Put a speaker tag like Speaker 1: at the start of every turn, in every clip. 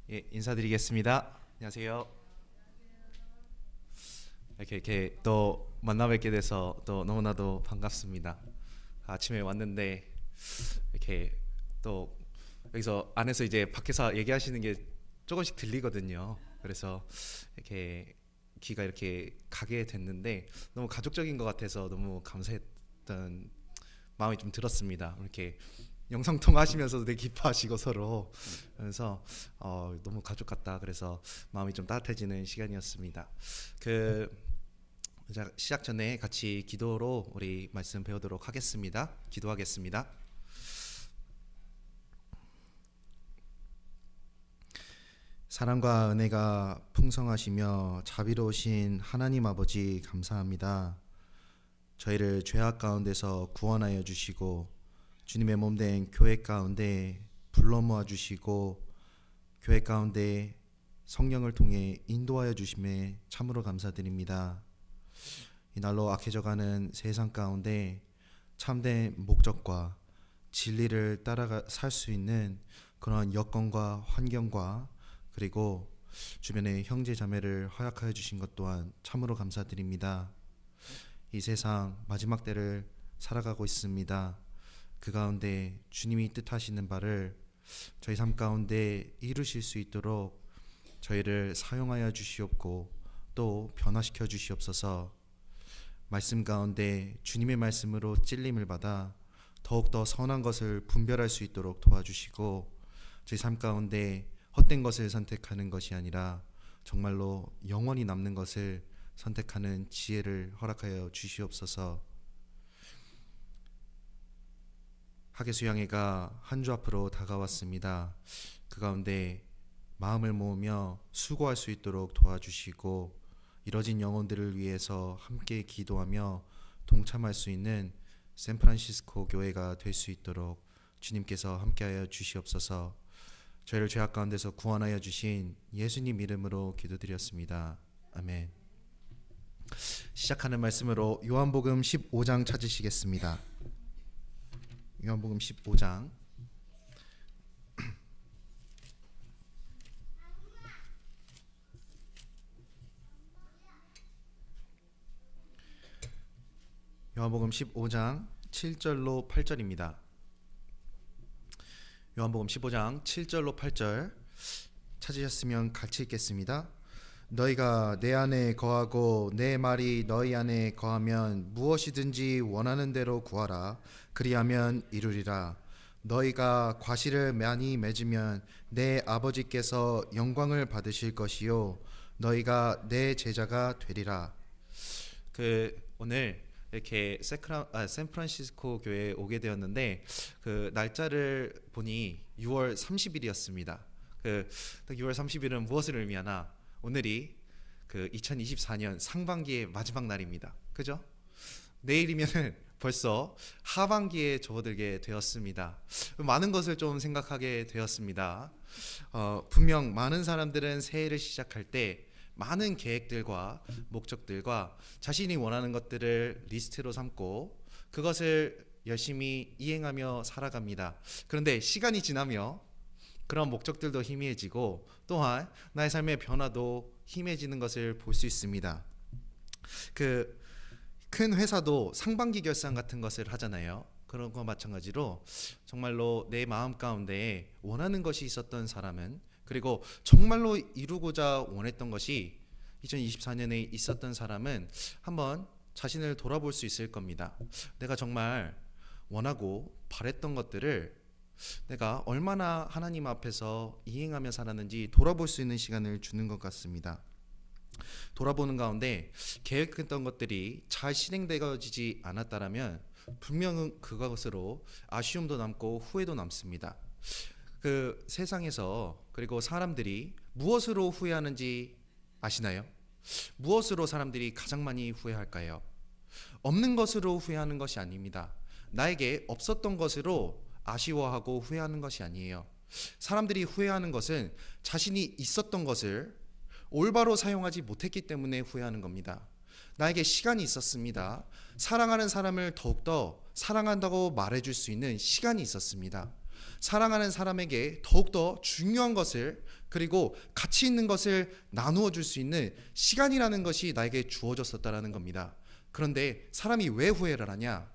Speaker 1: 예, 인사드리겠습니다. 안녕하세요. 이렇게 또 만나 뵙게 돼서 또 너무나도 반갑습니다. 아침에 왔는데 이렇게 또 여기서 안에서 이제 밖에서 얘기하시는 게 조금씩 들리거든요. 그래서 이렇게 귀가 이렇게 가게 됐는데 너무 가족적인 것 같아서 너무 감사했던 마음이 좀 들었습니다. 이렇게 영상 통화하시면서도 되게 기뻐하시고 서로 그래서 너무 가족 같다. 그래서 마음이 좀 따뜻해지는 시간이었습니다. 그 시작 전에 같이 기도로 우리 말씀 배우도록 하겠습니다. 기도하겠습니다. 사랑과 은혜가 풍성하시며 자비로우신 하나님 아버지 감사합니다. 저희를 죄악 가운데서 구원하여 주시고 주님의 몸된 교회 가운데 불러 모아 주시고 교회 가운데 성령을 통해 인도하여 주심에 참으로 감사드립니다. 이날로 악해져가는 세상 가운데 참된 목적과 진리를 따라가 살 수 있는 그런 여건과 환경과 그리고 주변의 형제 자매를 허락하여 주신 것 또한 참으로 감사드립니다. 이 세상 마지막 때를 살아가고 있습니다. 그 가운데 주님이 뜻하시는 바를 저희 삶 가운데 이루실 수 있도록 저희를 사용하여 주시옵고 또 변화시켜 주시옵소서. 말씀 가운데 주님의 말씀으로 찔림을 받아 더욱더 선한 것을 분별할 수 있도록 도와주시고 저희 삶 가운데 헛된 것을 선택하는 것이 아니라 정말로 영원히 남는 것을 선택하는 지혜를 허락하여 주시옵소서. 학예수양회가 한 주 앞으로 다가왔습니다. 그 가운데 마음을 모으며 수고할 수 있도록 도와주시고 이뤄진 영혼들을 위해서 함께 기도하며 동참할 수 있는 샌프란시스코 교회가 될 수 있도록 주님께서 함께하여 주시옵소서. 저희를 죄악 가운데서 구원하여 주신 예수님 이름으로 기도드렸습니다. 아멘. 시작하는 말씀으로 요한복음 15장 찾으시겠습니다. 요한복음 15장 요한복음 15장 7절로 8절입니다. 요한복음 15장 7절로 8절 찾으셨으면 같이 읽겠습니다. 너희가 내 안에 거하고 내 말이 너희 안에 거하면 무엇이든지 원하는 대로 구하라. 그리하면 이루리라. 너희가 과실을 많이 맺으면 내 아버지께서 영광을 받으실 것이요 너희가 내 제자가 되리라. 오늘 이렇게 샌프란시스코 교회에 오게 되었는데 그 날짜를 보니 6월 30일이었습니다. 그 6월 30일은 무엇을 의미하나? 오늘이 그 2024년 상반기의 마지막 날입니다. 그죠? 내일이면은 벌써 하반기에 접어들게 되었습니다. 많은 것을 좀 생각하게 되었습니다. 분명 많은 사람들은 새해를 시작할 때 많은 계획들과 목적들과 자신이 원하는 것들을 리스트로 삼고 그것을 열심히 이행하며 살아갑니다. 그런데 시간이 지나며 그런 목적들도 희미해지고 또한 나의 삶의 변화도 희미해지는 것을 볼 수 있습니다. 큰 회사도 상반기 결산 같은 것을 하잖아요. 그런 거 마찬가지로 정말로 내 마음 가운데 원하는 것이 있었던 사람은 그리고 정말로 이루고자 원했던 것이 2024년에 있었던 사람은 한번 자신을 돌아볼 수 있을 겁니다. 내가 정말 원하고 바랬던 것들을 내가 얼마나 하나님 앞에서 이행하며 살았는지 돌아볼 수 있는 시간을 주는 것 같습니다. 돌아보는 가운데 계획했던 것들이 잘 실행되어지지 않았다면 분명히 그것으로 아쉬움도 남고 후회도 남습니다. 그 세상에서 그리고 사람들이 무엇으로 후회하는지 아시나요? 무엇으로 사람들이 가장 많이 후회할까요? 없는 것으로 후회하는 것이 아닙니다. 나에게 없었던 것으로 아쉬워하고 후회하는 것이 아니에요. 사람들이 후회하는 것은 자신이 있었던 것을 올바로 사용하지 못했기 때문에 후회하는 겁니다. 나에게 시간이 있었습니다. 사랑하는 사람을 더욱더 사랑한다고 말해줄 수 있는 시간이 있었습니다. 사랑하는 사람에게 더욱더 중요한 것을, 그리고 가치 있는 것을 나누어 줄 수 있는 시간이라는 것이 나에게 주어졌었다라는 겁니다. 그런데 사람이 왜 후회를 하냐?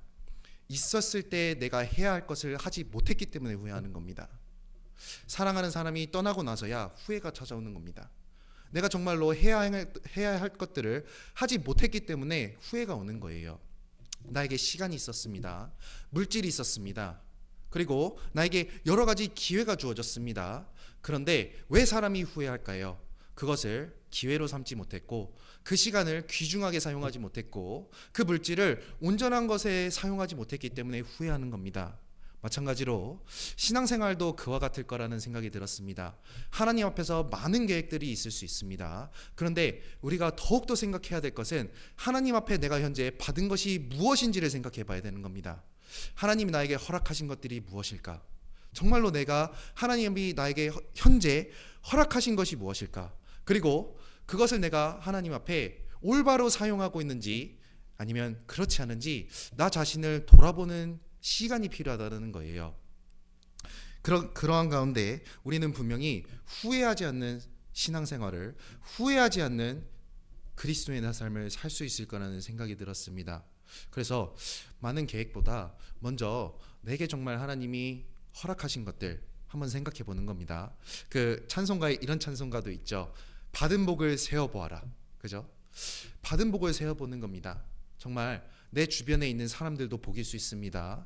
Speaker 1: 있었을 때 내가 해야 할 것을 하지 못했기 때문에 후회하는 겁니다. 사랑하는 사람이 떠나고 나서야 후회가 찾아오는 겁니다. 내가 정말로 해야 할 것들을 하지 못했기 때문에 후회가 오는 거예요. 나에게 시간이 있었습니다. 물질이 있었습니다. 그리고 나에게 여러 가지 기회가 주어졌습니다. 그런데 왜 사람이 후회할까요? 그것을 기회로 삼지 못했고, 그 시간을 귀중하게 사용하지 못했고, 그 물질을 온전한 것에 사용하지 못했기 때문에 후회하는 겁니다. 마찬가지로 신앙생활도 그와 같을 거라는 생각이 들었습니다. 하나님 앞에서 많은 계획들이 있을 수 있습니다. 그런데 우리가 더욱더 생각해야 될 것은 현재 내가 현재 받은 것이 무엇인지를 생각해 봐야 되는 겁니다. 하나님이 나에게 허락하신 것들이 무엇일까? 정말로 하나님이 나에게 현재 허락하신 것이 무엇일까? 그리고 그것을 내가 하나님 앞에 올바로 사용하고 있는지, 아니면 그렇지 않은지 나 자신을 돌아보는 시간이 필요하다는 거예요. 그러한 가운데 우리는 분명히 후회하지 않는 신앙생활을, 후회하지 않는 그리스도인의 삶을 살 수 있을 거라는 생각이 들었습니다. 그래서 많은 계획보다 먼저 내게 정말 하나님이 허락하신 것들 한번 생각해 보는 겁니다. 그 찬송가에 이런 찬송가도 있죠. 받은 복을 세어보아라. 그죠? 받은 복을 세어보는 겁니다. 정말 내 주변에 있는 사람들도 복일 수 있습니다.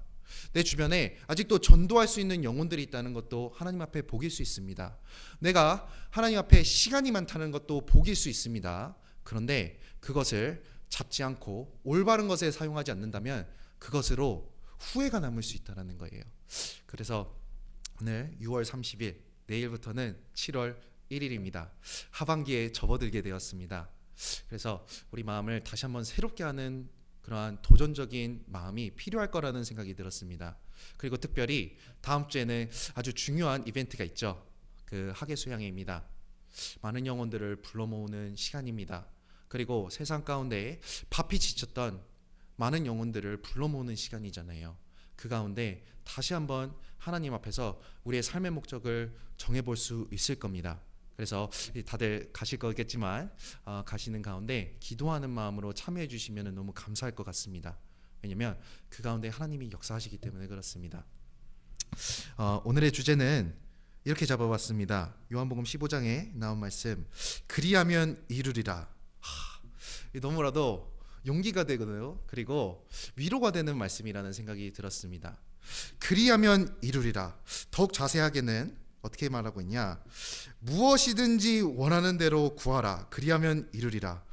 Speaker 1: 내 주변에 아직도 전도할 수 있는 영혼들이 있다는 것도 하나님 앞에 복일 수 있습니다. 내가 하나님 앞에 시간이 많다는 것도 복일 수 있습니다. 그런데 그것을 잡지 않고 올바른 것에 사용하지 않는다면 그것으로 후회가 남을 수 있다는 거예요. 그래서 오늘 6월 30일, 내일부터는 7월 1일입니다. 하반기에 접어들게 되었습니다. 그래서 우리 마음을 다시 한번 새롭게 하는 그러한 도전적인 마음이 필요할 거라는 생각이 들었습니다. 그리고 특별히 다음 주에는 아주 중요한 이벤트가 있죠. 그 학예 수양회입니다. 많은 영혼들을 불러 모으는 시간입니다. 그리고 세상 가운데 바삐 지쳤던 많은 영혼들을 불러 모으는 시간이잖아요. 그 가운데 다시 한번 하나님 앞에서 우리의 삶의 목적을 정해볼 수 있을 겁니다. 그래서 다들 가실 거겠지만 가시는 가운데 기도하는 마음으로 참여해 주시면 너무 감사할 것 같습니다. 왜냐하면 그 가운데 하나님이 역사하시기 때문에 그렇습니다. 오늘의 주제는 이렇게 잡아봤습니다. 요한복음 15장에 나온 말씀, 그리하면 이루리라. 너무나도 용기가 되거든요. 그리고 위로가 되는 말씀이라는 생각이 들었습니다. 그리하면 이루리라. 더욱 자세하게는 어떻게 말하고 있냐? 무엇이든지 원하는 대로 구하라. 그리하면 이루리라.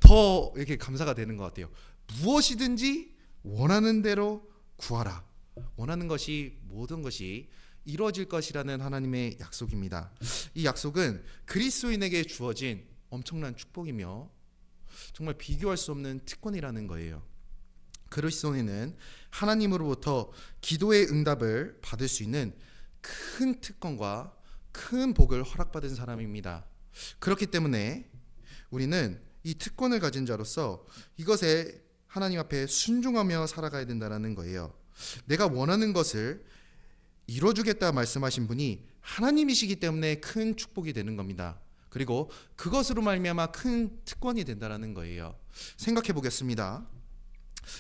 Speaker 1: 더 이렇게 감사가 되는 것 같아요. 무엇이든지 원하는 대로 구하라. 원하는 것이, 모든 것이 이루어질 것이라는 하나님의 약속입니다. 이 약속은 그리스도인에게 주어진 엄청난 축복이며 정말 비교할 수 없는 특권이라는 거예요. 그리스도인은 하나님으로부터 기도의 응답을 받을 수 있는 큰 특권과 큰 복을 허락받은 사람입니다. 그렇기 때문에 우리는 이 특권을 가진 자로서 이것에 하나님 앞에 순종하며 살아가야 된다는 거예요. 내가 원하는 것을 이루어주겠다 말씀하신 분이 하나님이시기 때문에 큰 축복이 되는 겁니다. 그리고 그것으로 말미암아 큰 특권이 된다는 거예요. 생각해 보겠습니다.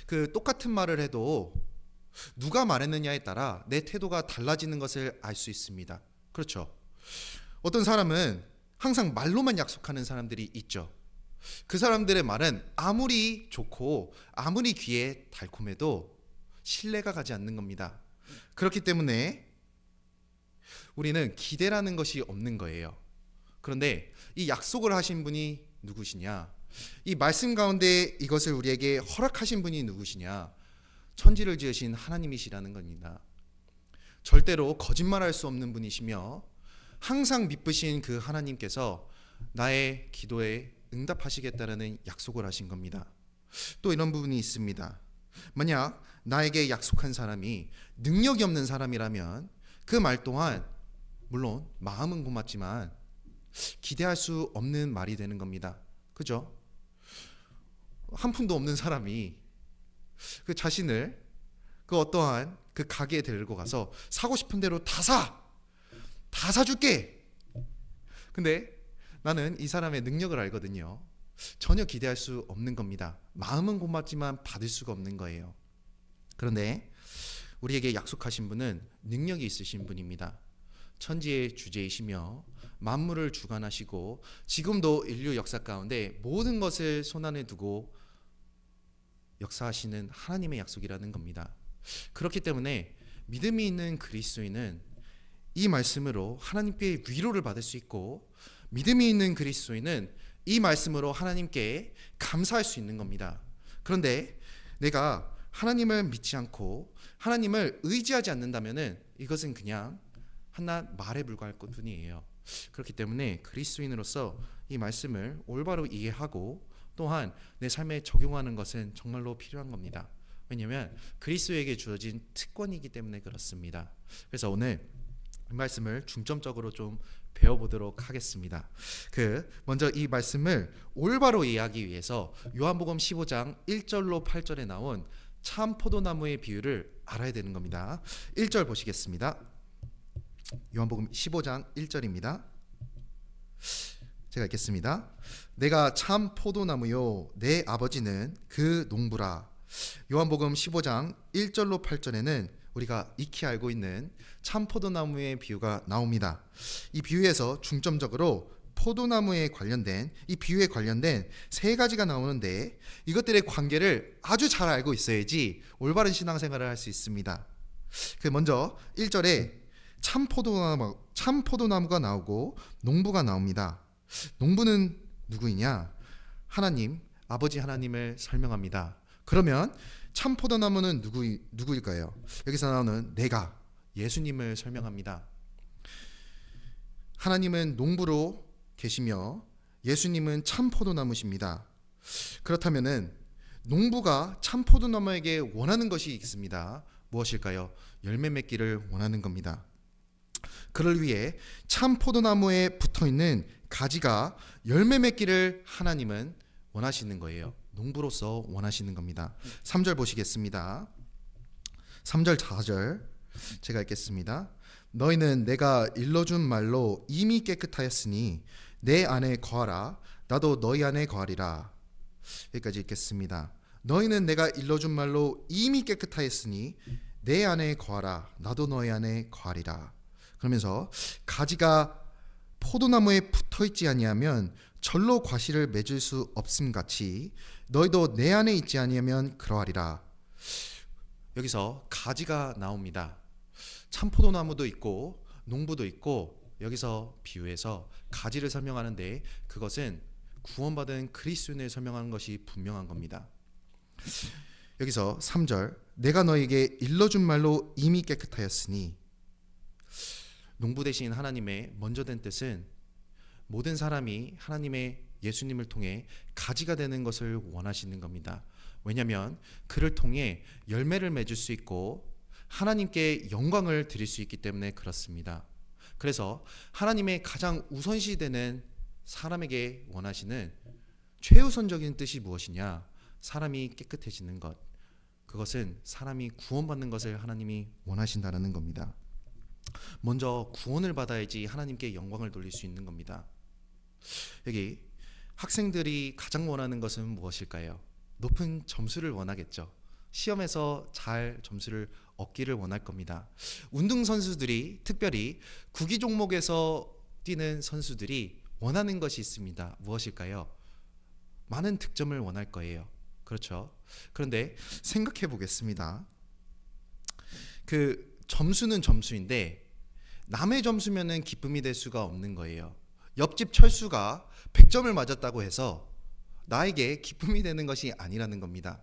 Speaker 1: 그 똑같은 말을 해도 누가 말했느냐에 따라 내 태도가 달라지는 것을 알 수 있습니다. 그렇죠? 어떤 사람은 항상 말로만 약속하는 사람들이 있죠. 그 사람들의 말은 아무리 좋고 아무리 귀에 달콤해도 신뢰가 가지 않는 겁니다. 그렇기 때문에 우리는 기대라는 것이 없는 거예요. 그런데 이 약속을 하신 분이 누구시냐? 이 말씀 가운데 이것을 우리에게 허락하신 분이 누구시냐? 천지를 지으신 하나님이시라는 겁니다. 절대로 거짓말할 수 없는 분이시며 항상 믿으신 그 하나님께서 나의 기도에 응답하시겠다라는 약속을 하신 겁니다. 또 이런 부분이 있습니다. 만약 나에게 약속한 사람이 능력이 없는 사람이라면 그 말 또한 물론 마음은 고맙지만 기대할 수 없는 말이 되는 겁니다. 그죠? 한 푼도 없는 사람이 그 자신을 그 어떠한 그 가게에 데리고 가서 사고 싶은 대로 다 사줄게. 근데 나는 이 사람의 능력을 알거든요. 전혀 기대할 수 없는 겁니다. 마음은 고맙지만 받을 수가 없는 거예요. 그런데 우리에게 약속하신 분은 능력이 있으신 분입니다. 천지의 주제이시며 만물을 주관하시고 지금도 인류 역사 가운데 모든 것을 손안에 두고 역사하시는 하나님의 약속이라는 겁니다. 그렇기 때문에 믿음이 있는 그리스도인은 이 말씀으로 하나님께 위로를 받을 수 있고, 믿음이 있는 그리스도인은 이 말씀으로 하나님께 감사할 수 있는 겁니다. 그런데 내가 하나님을 믿지 않고 하나님을 의지하지 않는다면은 이것은 그냥 한낱 말에 불과할 뿐이에요. 그렇기 때문에 그리스도인으로서 이 말씀을 올바로 이해하고 또한 내 삶에 적용하는 것은 정말로 필요한 겁니다. 왜냐하면 그리스도에게 주어진 특권이기 때문에 그렇습니다. 그래서 오늘 이 말씀을 중점적으로 좀 배워보도록 하겠습니다. 먼저 이 말씀을 올바로 이해하기 위해서 요한복음 15장 1절로 8절에 나온 참 포도나무의 비유를 알아야 되는 겁니다. 1절 보시겠습니다. 요한복음 15장 1절입니다. 제가 읽겠습니다. 내가 참 포도나무요 내 아버지는 그 농부라. 요한복음 15장 1절로 8절에는 우리가 익히 알고 있는 참 포도나무의 비유가 나옵니다. 이 비유에서 중점적으로 포도나무에 관련된, 이 비유에 관련된 세 가지가 나오는데 이것들의 관계를 아주 잘 알고 있어야지 올바른 신앙생활을 할 수 있습니다. 먼저 1절에 참 포도나무가 나오고 농부가 나옵니다. 농부는 누구이냐? 하나님, 아버지 하나님을 설명합니다. 그러면 참 포도나무는 누구일까요? 여기서 나오는 내가, 예수님을 설명합니다. 하나님은 농부로 계시며 예수님은 참 포도나무십니다. 그렇다면은 농부가 참 포도나무에게 원하는 것이 있습니다. 무엇일까요? 열매 맺기를 원하는 겁니다. 그를 위해 참 포도나무에 붙어있는 가지가 열매 맺기를 하나님은 원하시는 거예요. 농부로서 원하시는 겁니다. 3절 보시겠습니다. 3절 4절 제가 읽겠습니다. 너희는 내가 일러준 말로 이미 깨끗하였으니 내 안에 거하라. 나도 너희 안에 거하리라. 여기까지 읽겠습니다. 너희는 내가 일러준 말로 이미 깨끗하였으니 내 안에 거하라. 나도 너희 안에 거하리라. 그러면서 가지가 포도나무에 붙어있지 아니하면 절로 과실을 맺을 수 없음 같이 너희도 내 안에 있지 아니하면 그러하리라. 여기서 가지가 나옵니다. 참 포도나무도 있고 농부도 있고 여기서 비유해서 가지를 설명하는데 그것은 구원받은 그리스도인을 설명하는 것이 분명한 겁니다. 여기서 3절 내가 너에게 일러준 말로 이미 깨끗하였으니, 농부 되신 하나님의 먼저 된 뜻은 모든 사람이 하나님의 예수님을 통해 가지가 되는 것을 원하시는 겁니다. 왜냐하면 그를 통해 열매를 맺을 수 있고 하나님께 영광을 드릴 수 있기 때문에 그렇습니다. 그래서 하나님의 가장 우선시되는 사람에게 원하시는 최우선적인 뜻이 무엇이냐? 사람이 깨끗해지는 것. 그것은 사람이 구원받는 것을 하나님이 원하신다는 겁니다. 먼저 구원을 받아야지 하나님께 영광을 돌릴 수 있는 겁니다. 여기 학생들이 가장 원하는 것은 무엇일까요? 높은 점수를 원하겠죠. 시험에서 잘 점수를 얻기를 원할 겁니다. 운동선수들이, 특별히 구기 종목에서 뛰는 선수들이 원하는 것이 있습니다. 무엇일까요? 많은 득점을 원할 거예요. 그렇죠? 그런데 생각해 보겠습니다. 점수는 점수인데 남의 점수면은 기쁨이 될 수가 없는 거예요. 옆집 철수가 100점을 맞았다고 해서 나에게 기쁨이 되는 것이 아니라는 겁니다.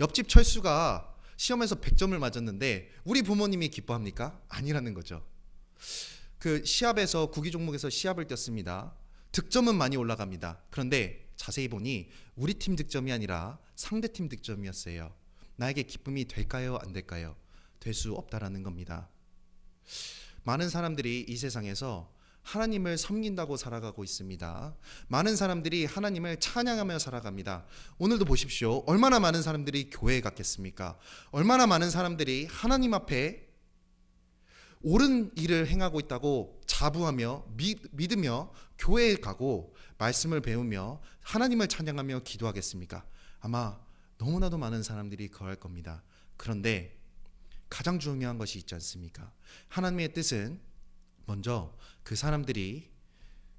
Speaker 1: 옆집 철수가 시험에서 100점을 맞았는데 우리 부모님이 기뻐합니까? 아니라는 거죠. 시합에서 구기 종목에서 시합을 뛰었습니다. 득점은 많이 올라갑니다. 그런데 자세히 보니 우리 팀 득점이 아니라 상대팀 득점이었어요. 나에게 기쁨이 될까요? 안 될까요? 될 수 없다라는 겁니다. 많은 사람들이 이 세상에서 하나님을 섬긴다고 살아가고 있습니다. 많은 사람들이 하나님을 찬양하며 살아갑니다. 오늘도 보십시오. 얼마나 많은 사람들이 교회에 갔겠습니까? 얼마나 많은 사람들이 하나님 앞에 옳은 일을 행하고 있다고 자부하며 믿으며 교회에 가고 말씀을 배우며 하나님을 찬양하며 기도하겠습니까? 아마 너무나도 많은 사람들이 그럴 겁니다. 그런데 가장 중요한 것이 있지 않습니까? 하나님의 뜻은 먼저 그 사람들이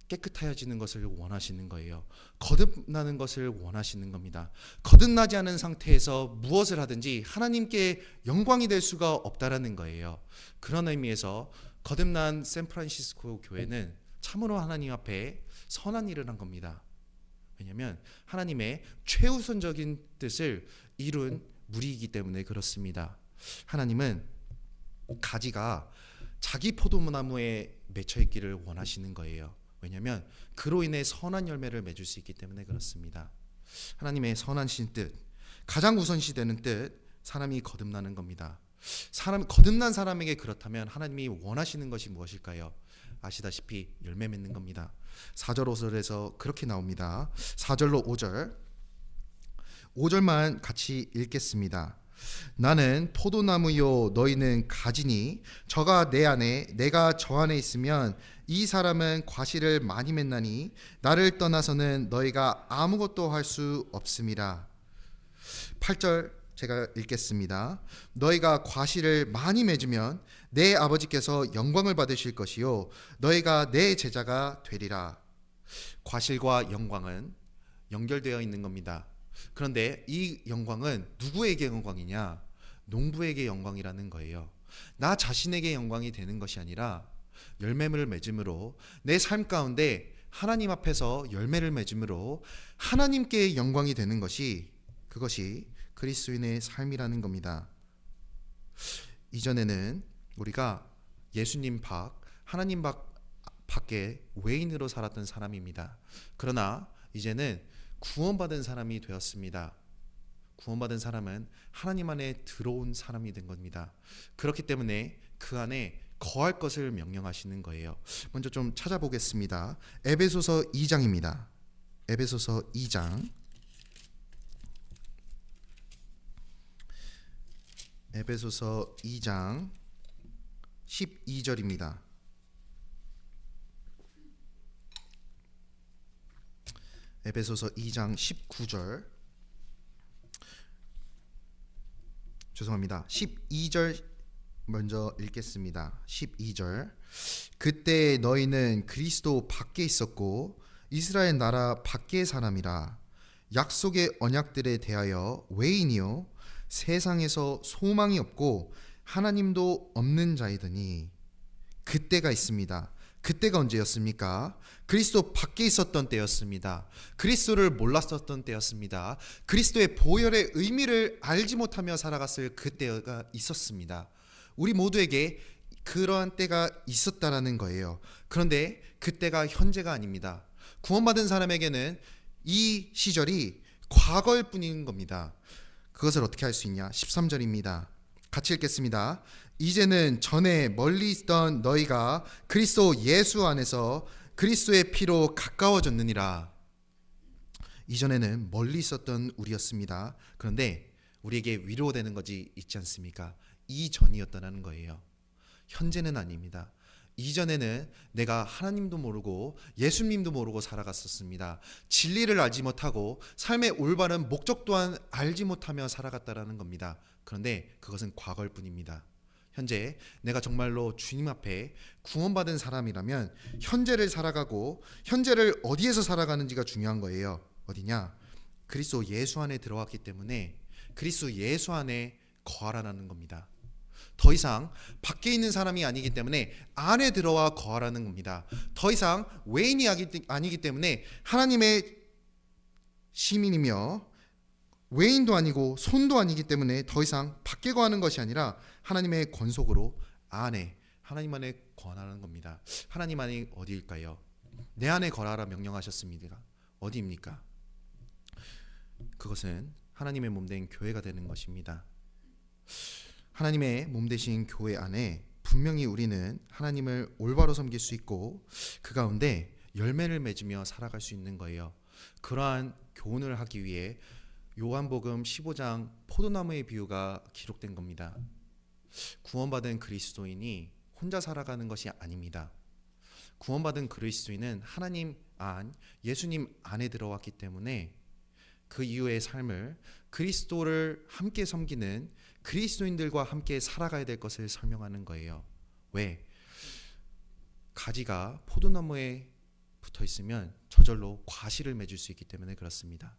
Speaker 1: 깨끗하여지는 것을 원하시는 거예요. 거듭나는 것을 원하시는 겁니다. 거듭나지 않은 상태에서 무엇을 하든지 하나님께 영광이 될 수가 없다라는 거예요. 그런 의미에서 거듭난 샌프란시스코 교회는 참으로 하나님 앞에 선한 일을 한 겁니다. 왜냐하면 하나님의 최우선적인 뜻을 이룬 무리이기 때문에 그렇습니다. 하나님은 가지가 자기 포도나무에 맺혀 있기를 원하시는 거예요. 왜냐하면 그로 인해 선한 열매를 맺을 수 있기 때문에 그렇습니다. 하나님의 선하신 뜻, 가장 우선시되는 뜻, 사람이 거듭나는 겁니다. 거듭난 사람에게 그렇다면 하나님이 원하시는 것이 무엇일까요? 아시다시피 열매 맺는 겁니다. 4절 5절에서 그렇게 나옵니다. 4절로 5절 5절만 같이 읽겠습니다. 나는 포도나무요 너희는 가지니 저가 내 안에 내가 저 안에 있으면 이 사람은 과실을 많이 맺나니 나를 떠나서는 너희가 아무것도 할 수 없음이라. 8절 제가 읽겠습니다. 너희가 과실을 많이 맺으면 내 아버지께서 영광을 받으실 것이요 너희가 내 제자가 되리라. 과실과 영광은 연결되어 있는 겁니다. 그런데 이 영광은 누구에게 영광이냐? 농부에게 영광이라는 거예요. 나 자신에게 영광이 되는 것이 아니라 열매를 맺음으로 내 삶 가운데 하나님 앞에서 열매를 맺음으로 하나님께 영광이 되는 것이, 그것이 그리스도인의 삶이라는 겁니다. 이전에는 우리가 예수님 하나님 밖에 외인으로 살았던 사람입니다. 그러나 이제는 구원받은 사람이 되었습니다. 구원받은 사람은 하나님 안에 들어온 사람이 된 겁니다. 그렇기 때문에 그 안에 거할 것을 명령하시는 거예요. 먼저 좀 찾아보겠습니다. 에베소서 2장입니다. 에베소서 2장 에베소서 2장 12절입니다. 에베소서 2장 19절 12절 먼저 읽겠습니다. 12절 그때 너희는 그리스도 밖에 있었고 이스라엘 나라 밖의 사람이라 약속의 언약들에 대하여 외인이요 세상에서 소망이 없고 하나님도 없는 자이더니 그때가 있습니다. 그때가 언제였습니까? 그리스도 밖에 있었던 때였습니다. 그리스도를 몰랐었던 때였습니다. 그리스도의 보혈의 의미를 알지 못하며 살아갔을 그때가 있었습니다. 우리 모두에게 그러한 때가 있었다라는 거예요. 그런데 그때가 현재가 아닙니다. 구원받은 사람에게는 이 시절이 과거일 뿐인 겁니다. 그것을 어떻게 할 수 있냐? 13절입니다. 같이 읽겠습니다. 이제는 전에 멀리 있던 너희가 그리스도 예수 안에서 그리스도의 피로 가까워졌느니라. 이전에는 멀리 있었던 우리였습니다. 그런데 우리에게 위로되는 것이 있지 않습니까? 이전이었다는 거예요. 현재는 아닙니다. 이전에는 내가 하나님도 모르고 예수님도 모르고 살아갔었습니다. 진리를 알지 못하고 삶의 올바른 목적 또한 알지 못하며 살아갔다라는 겁니다. 그런데 그것은 과거일 뿐입니다. 현재 내가 정말로 주님 앞에 구원받은 사람이라면 현재를 살아가고 현재를 어디에서 살아가는지가 중요한 거예요. 어디냐? 그리스도 예수 안에 들어왔기 때문에 그리스도 예수 안에 거하라는 겁니다. 더 이상 밖에 있는 사람이 아니기 때문에 안에 들어와 거하라는 겁니다. 더 이상 외인이 아니기 때문에 하나님의 시민이며 외인도 아니고 손도 아니기 때문에 더 이상 밖에 거하는 것이 아니라 하나님의 권속으로 안에 하나님 안에 거하는 겁니다. 하나님 안이 어디일까요? 내 안에 거하라 명령하셨습니다. 어디입니까? 그것은 하나님의 몸된 교회가 되는 것입니다. 하나님의 몸 되신 교회 안에 분명히 우리는 하나님을 올바로 섬길 수 있고 그 가운데 열매를 맺으며 살아갈 수 있는 거예요. 그러한 교훈을 하기 위해 요한복음 15장 포도나무의 비유가 기록된 겁니다. 구원받은 그리스도인이 혼자 살아가는 것이 아닙니다. 구원받은 그리스도인은 하나님 안, 예수님 안에 들어왔기 때문에 그 이후의 삶을 그리스도를 함께 섬기는 그리스도인들과 함께 살아가야 될 것을 설명하는 거예요. 왜? 가지가 포도나무에 붙어 있으면 저절로 과실을 맺을 수 있기 때문에 그렇습니다.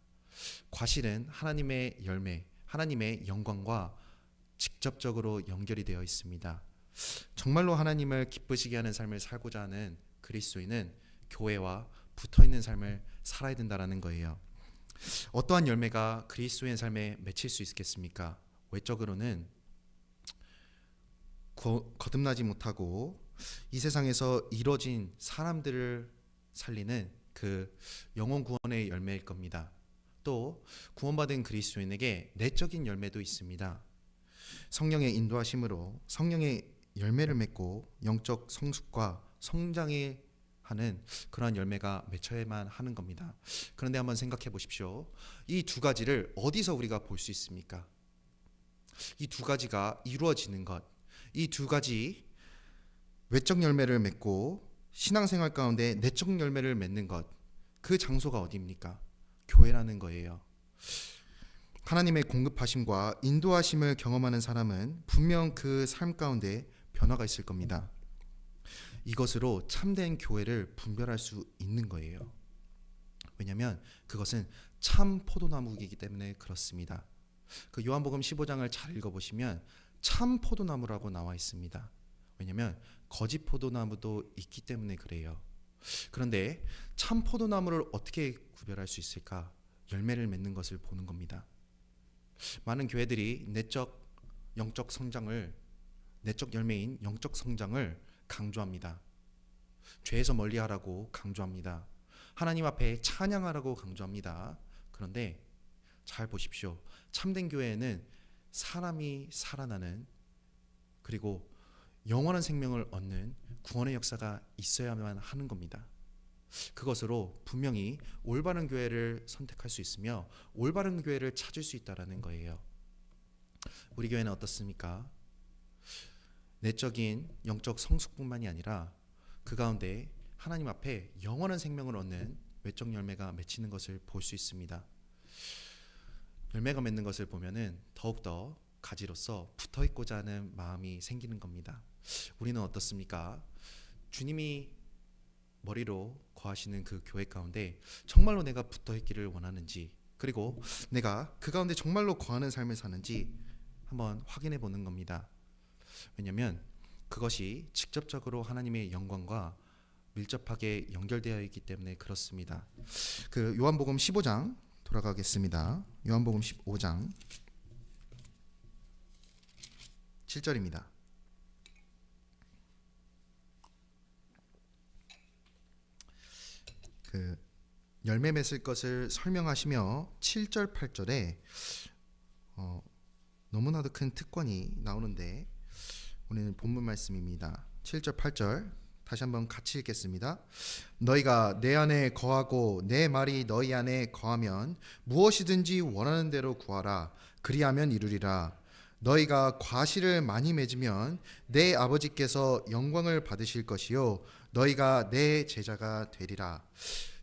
Speaker 1: 과실은 하나님의 열매, 하나님의 영광과 직접적으로 연결이 되어 있습니다. 정말로 하나님을 기쁘시게 하는 삶을 살고자 하는 그리스도인은 교회와 붙어있는 삶을 살아야 된다는 거예요. 어떠한 열매가 그리스도인 삶에 맺힐 수 있겠습니까? 외적으로는 거듭나지 못하고 이 세상에서 이뤄진 사람들을 살리는 그 영혼 구원의 열매일 겁니다. 또 구원받은 그리스도인에게 내적인 열매도 있습니다. 성령의 인도하심으로 성령의 열매를 맺고 영적 성숙과 성장에 하는 그러한 열매가 맺혀야만 하는 겁니다. 그런데 한번 생각해 보십시오. 이 두 가지를 어디서 우리가 볼 수 있습니까? 이 두 가지가 이루어지는 것, 이 두 가지 외적 열매를 맺고 신앙생활 가운데 내적 열매를 맺는 것, 그 장소가 어디입니까? 교회라는 거예요. 하나님의 공급하심과 인도하심을 경험하는 사람은 분명 그 삶 가운데 변화가 있을 겁니다. 이것으로 참된 교회를 분별할 수 있는 거예요. 왜냐하면 그것은 참 포도나무이기 때문에 그렇습니다. 그 요한복음 15장을 잘 읽어보시면 참 포도나무라고 나와 있습니다. 왜냐하면 거짓 포도나무도 있기 때문에 그래요. 그런데 참 포도나무를 어떻게 구별할 수 있을까? 열매를 맺는 것을 보는 겁니다. 많은 교회들이 내적 영적 성장을, 내적 열매인 영적 성장을 강조합니다. 죄에서 멀리하라고 강조합니다. 하나님 앞에 찬양하라고 강조합니다. 그런데 잘 보십시오. 참된 교회에는 사람이 살아나는, 그리고 영원한 생명을 얻는 구원의 역사가 있어야만 하는 겁니다. 그것으로 분명히 올바른 교회를 선택할 수 있으며 올바른 교회를 찾을 수 있다는 거예요. 우리 교회는 어떻습니까? 내적인 영적 성숙뿐만이 아니라 그 가운데 하나님 앞에 영원한 생명을 얻는 외적 열매가 맺히는 것을 볼 수 있습니다. 열매가 맺는 것을 보면은 더욱더 가지로서 붙어있고자 하는 마음이 생기는 겁니다. 우리는 어떻습니까? 주님이 머리로 거하시는 그 교회 가운데 정말로 내가 붙어있기를 원하는지, 그리고 내가 그 가운데 정말로 거하는 삶을 사는지 한번 확인해 보는 겁니다. 왜냐하면 그것이 직접적으로 하나님의 영광과 밀접하게 연결되어 있기 때문에 그렇습니다. 그 요한복음 15장 돌아가겠습니다. 요한복음 15장 7절입니다. 그 열매 맺을 것을 설명하시며 7절 8절에 너무나도 큰 특권이 나오는데 우리는 본문 말씀입니다. 7절 8절 다시 한번 같이 읽겠습니다. 너희가 내 안에 거하고 내 말이 너희 안에 거하면 무엇이든지 원하는 대로 구하라. 그리하면 이루리라. 너희가 과실을 많이 맺으면 내 아버지께서 영광을 받으실 것이요 너희가 내 제자가 되리라.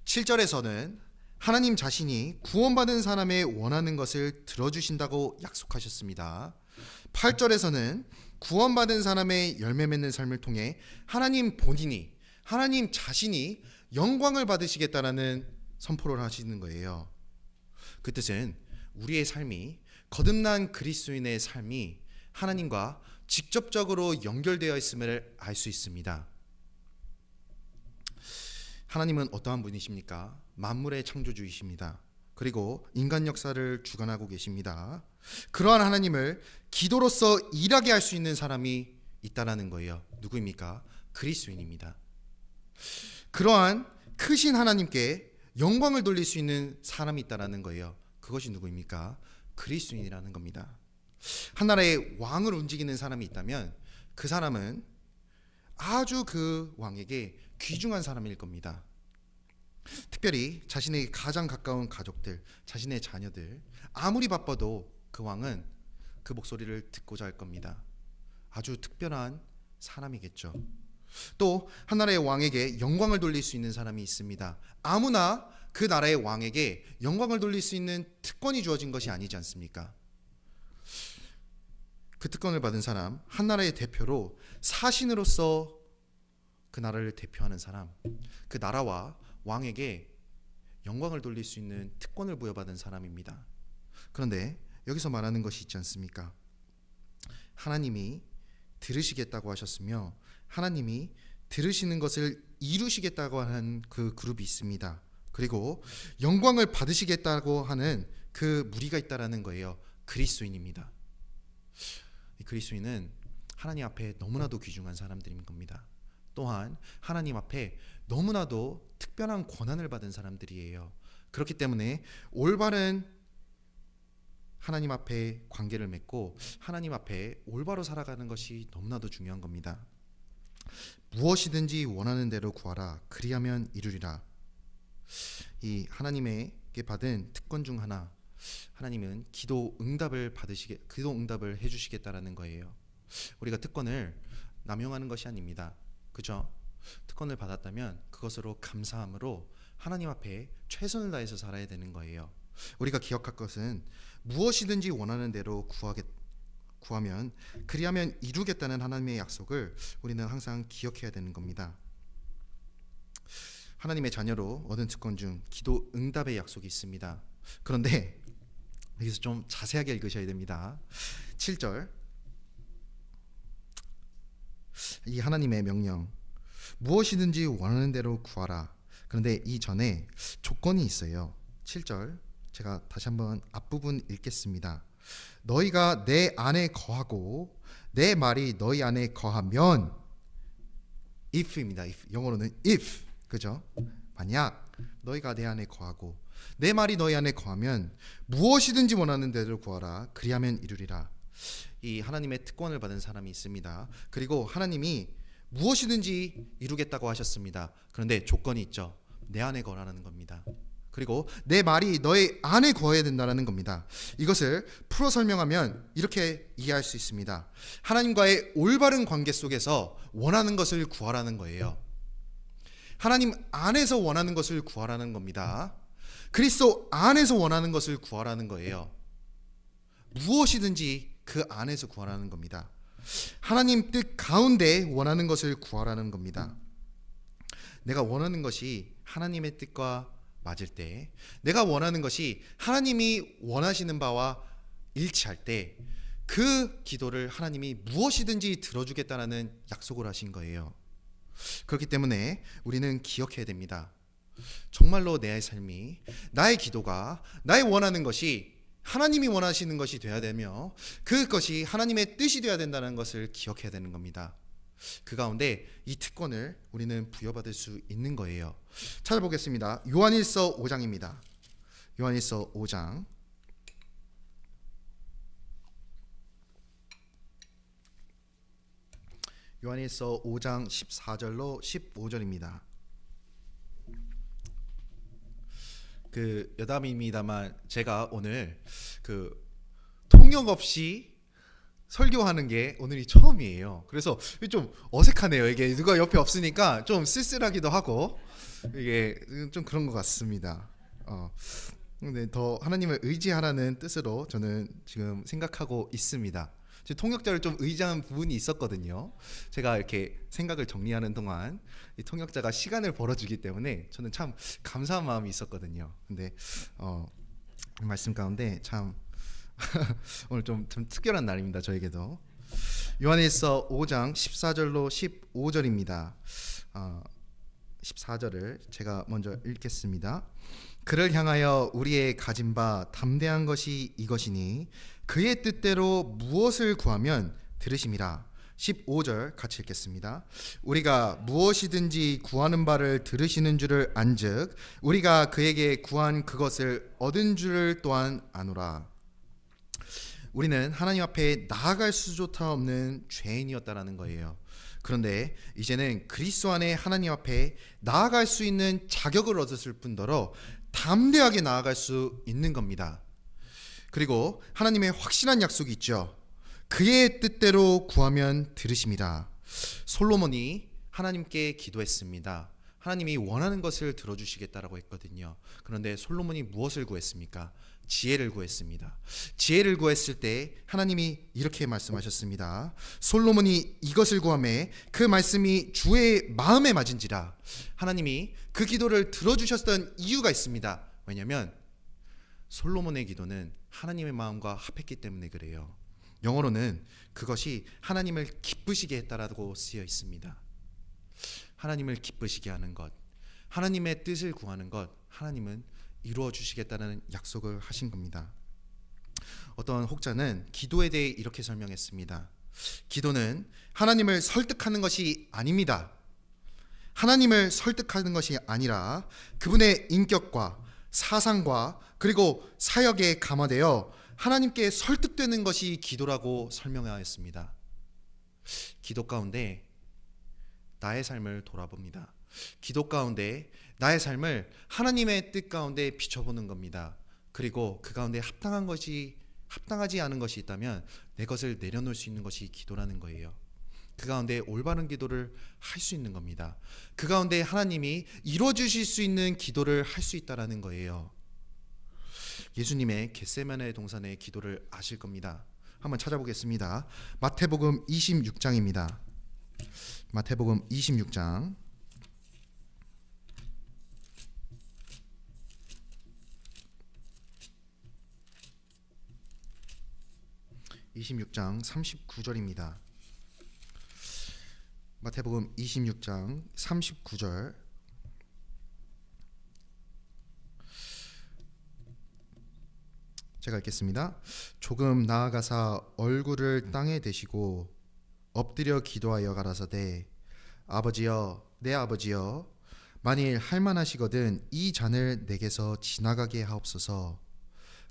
Speaker 1: 7절에서는 하나님 자신이 구원받은 사람의 원하는 것을 들어주신다고 약속하셨습니다. 8절에서는 구원받은 사람의 열매 맺는 삶을 통해 하나님 본인이, 하나님 자신이 영광을 받으시겠다라는 선포를 하시는 거예요. 그 뜻은 우리의 삶이, 거듭난 그리스도인의 삶이 하나님과 직접적으로 연결되어 있음을 알 수 있습니다. 하나님은 어떠한 분이십니까? 만물의 창조주이십니다. 그리고 인간 역사를 주관하고 계십니다. 그러한 하나님을 기도로서 일하게 할 수 있는 사람이 있다라는 거예요. 누구입니까? 그리스도인입니다. 그러한 크신 하나님께 영광을 돌릴 수 있는 사람이 있다라는 거예요. 그것이 누구입니까? 그리스도인이라는 겁니다. 한 나라의 왕을 움직이는 사람이 있다면 그 사람은 아주 그 왕에게 귀중한 사람일 겁니다. 특별히 자신에게 가장 가까운 가족들, 자신의 자녀들, 아무리 바빠도 그 왕은 그 목소리를 듣고자 할 겁니다. 아주 특별한 사람이겠죠. 또 한 나라의 왕에게 영광을 돌릴 수 있는 사람이 있습니다. 아무나 그 나라의 왕에게 영광을 돌릴 수 있는 특권이 주어진 것이 아니지 않습니까? 그 특권을 받은 사람, 한 나라의 대표로 사신으로서 그 나라를 대표하는 사람, 그 나라와 왕에게 영광을 돌릴 수 있는 특권을 부여받은 사람입니다. 그런데 여기서 말하는 것이 있지 않습니까? 하나님이 들으시겠다고 하셨으며 하나님이 들으시는 것을 이루시겠다고 하는 그 그룹이 있습니다. 그리고 영광을 받으시겠다고 하는 그 무리가 있다라는 거예요. 그리스도인입니다. 이 그리스도인은 하나님 앞에 너무나도 귀중한 사람들인 겁니다. 또한 하나님 앞에 너무나도 특별한 권한을 받은 사람들이에요. 그렇기 때문에 올바른 하나님 앞에 관계를 맺고 하나님 앞에 올바로 살아가는 것이 너무나도 중요한 겁니다. 무엇이든지 원하는 대로 구하라. 그리하면 이루리라. 이 하나님에게 받은 특권 중 하나, 하나님은 기도 응답을 해주시겠다라는 거예요. 우리가 특권을 남용하는 것이 아닙니다. 그죠? 특권을 받았다면 그것으로 감사함으로 하나님 앞에 최선을 다해서 살아야 되는 거예요. 우리가 기억할 것은 무엇이든지 원하는 대로 구하면 그리하면 이루겠다는 하나님의 약속을 우리는 항상 기억해야 되는 겁니다. 하나님의 자녀로 얻은 특권 중 기도 응답의 약속이 있습니다. 그런데 여기서 좀 자세하게 읽으셔야 됩니다. 7절, 이 하나님의 명령, 무엇이든지 원하는 대로 구하라. 그런데 이 전에 조건이 있어요. 7절, 제가 다시 한번 앞부분 읽겠습니다. 너희가 내 안에 거하고 내 말이 너희 안에 거하면, if입니다. if. 영어로는 if. 그죠? 만약 너희가 내 안에 거하고 내 말이 너희 안에 거하면 무엇이든지 원하는 대로 구하라. 그리하면 이루리라. 이 하나님의 특권을 받은 사람이 있습니다. 그리고 하나님이 무엇이든지 이루겠다고 하셨습니다. 그런데 조건이 있죠. 내 안에 거하라는 겁니다. 그리고 내 말이 너희 안에 거해야 된다는 겁니다. 이것을 풀어 설명하면 이렇게 이해할 수 있습니다. 하나님과의 올바른 관계 속에서 원하는 것을 구하라는 거예요. 하나님 안에서 원하는 것을 구하라는 겁니다. 그리스도 안에서 원하는 것을 구하라는 거예요. 무엇이든지 그 안에서 구하라는 겁니다. 하나님 뜻 가운데 원하는 것을 구하라는 겁니다. 내가 원하는 것이 하나님의 뜻과 맞을 때, 내가 원하는 것이 하나님이 원하시는 바와 일치할 때, 그 기도를 하나님이 무엇이든지 들어주겠다는 약속을 하신 거예요. 그렇기 때문에 우리는 기억해야 됩니다. 정말로 내 삶이, 나의 기도가, 나의 원하는 것이 하나님이 원하시는 것이 되어야 되며 그것이 하나님의 뜻이 되어야 된다는 것을 기억해야 되는 겁니다. 그 가운데 이 특권을 우리는 부여받을 수 있는 거예요. 찾아보겠습니다. 요한일서 5장입니다. 요한일서 5장, 요한일서 5장 14절로 15절입니다. 그 여담입니다만 제가 오늘 그 통역 없이 설교하는 게 오늘이 처음이에요. 그래서 좀 어색하네요. 이게 누가 옆에 없으니까 좀 쓸쓸하기도 하고 이게 좀 그런 것 같습니다. 근데 더 하나님을 의지하라는 뜻으로 저는 지금 생각하고 있습니다. 통역자를 좀 의지한 부분이 있었거든요. 제가 이렇게 생각을 정리하는 동안 이 통역자가 시간을 벌어주기 때문에 저는 참 감사한 마음이 있었거든요. 근데 말씀 가운데 참 오늘 좀 특별한 날입니다. 저에게도. 요한일서 5장 14절로 15절입니다. 14절을 제가 먼저 읽겠습니다. 그를 향하여 우리의 가진 바 담대한 것이 이것이니 그의 뜻대로 무엇을 구하면 들으심이라. 15절 같이 읽겠습니다. 우리가 무엇이든지 구하는 바를 들으시는 줄을 안즉 우리가 그에게 구한 그것을 얻은 줄을 또한 아노라. 우리는 하나님 앞에 나아갈 수조차 없는 죄인이었다라는 거예요. 그런데 이제는 그리스도 안에 하나님 앞에 나아갈 수 있는 자격을 얻었을 뿐더러 담대하게 나아갈 수 있는 겁니다. 그리고 하나님의 확실한 약속이 있죠. 그의 뜻대로 구하면 들으심이라. 솔로몬이 하나님께 기도했습니다. 하나님이 원하는 것을 들어주시겠다라고 했거든요. 그런데 솔로몬이 무엇을 구했습니까? 지혜를 구했습니다. 지혜를 구했을 때 하나님이 이렇게 말씀하셨습니다. 솔로몬이 이것을 구하매 그 말씀이 주의 마음에 맞은지라. 하나님이 그 기도를 들어주셨던 이유가 있습니다. 왜냐하면 솔로몬의 기도는 하나님의 마음과 합했기 때문에 그래요. 영어로는 그것이 하나님을 기쁘시게 했다라고 쓰여 있습니다. 하나님을 기쁘시게 하는 것, 하나님의 뜻을 구하는 것, 하나님은 이루어 주시겠다는 약속을 하신 겁니다. 어떤 혹자는 기도에 대해 이렇게 설명했습니다. 기도는 하나님을 설득하는 것이 아닙니다. 하나님을 설득하는 것이 아니라 그분의 인격과 사상과 그리고 사역에 감화되어 하나님께 설득되는 것이 기도라고 설명하였습니다. 기도 가운데 나의 삶을 돌아봅니다. 기도 가운데 나의 삶을 하나님의 뜻 가운데 비춰보는 겁니다. 그리고 그 가운데 합당하지 않은 것이 있다면 내 것을 내려놓을 수 있는 것이 기도라는 거예요. 그 가운데 올바른 기도를 할 수 있는 겁니다. 그 가운데 하나님이 이루어 주실 수 있는 기도를 할 수 있다라는 거예요. 예수님의 겟세마네 동산의 기도를 아실 겁니다. 한번 찾아보겠습니다. 마태복음 26장입니다. 마태복음 26장 39절입니다. 마태복음 26장 39절. 제가 읽겠습니다. 조금 나아가사 얼굴을 땅에 대시고 엎드려 기도하여 가라사대 아버지여 내 아버지여 만일 할만하시거든 이 잔을 내게서 지나가게 하옵소서.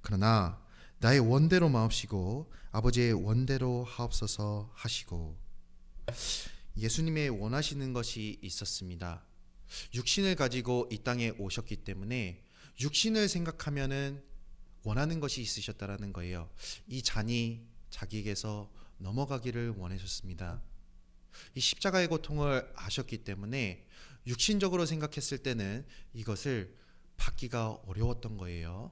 Speaker 1: 그러나 나의 원대로 마옵시고 아버지의 원대로 하옵소서 하시고. 예수님의 원하시는 것이 있었습니다. 육신을 가지고 이 땅에 오셨기 때문에 육신을 생각하면은 원하는 것이 있으셨다라는 거예요. 이 잔이 자기에게서 넘어가기를 원하셨습니다. 이 십자가의 고통을 아셨기 때문에 육신적으로 생각했을 때는 이것을 받기가 어려웠던 거예요.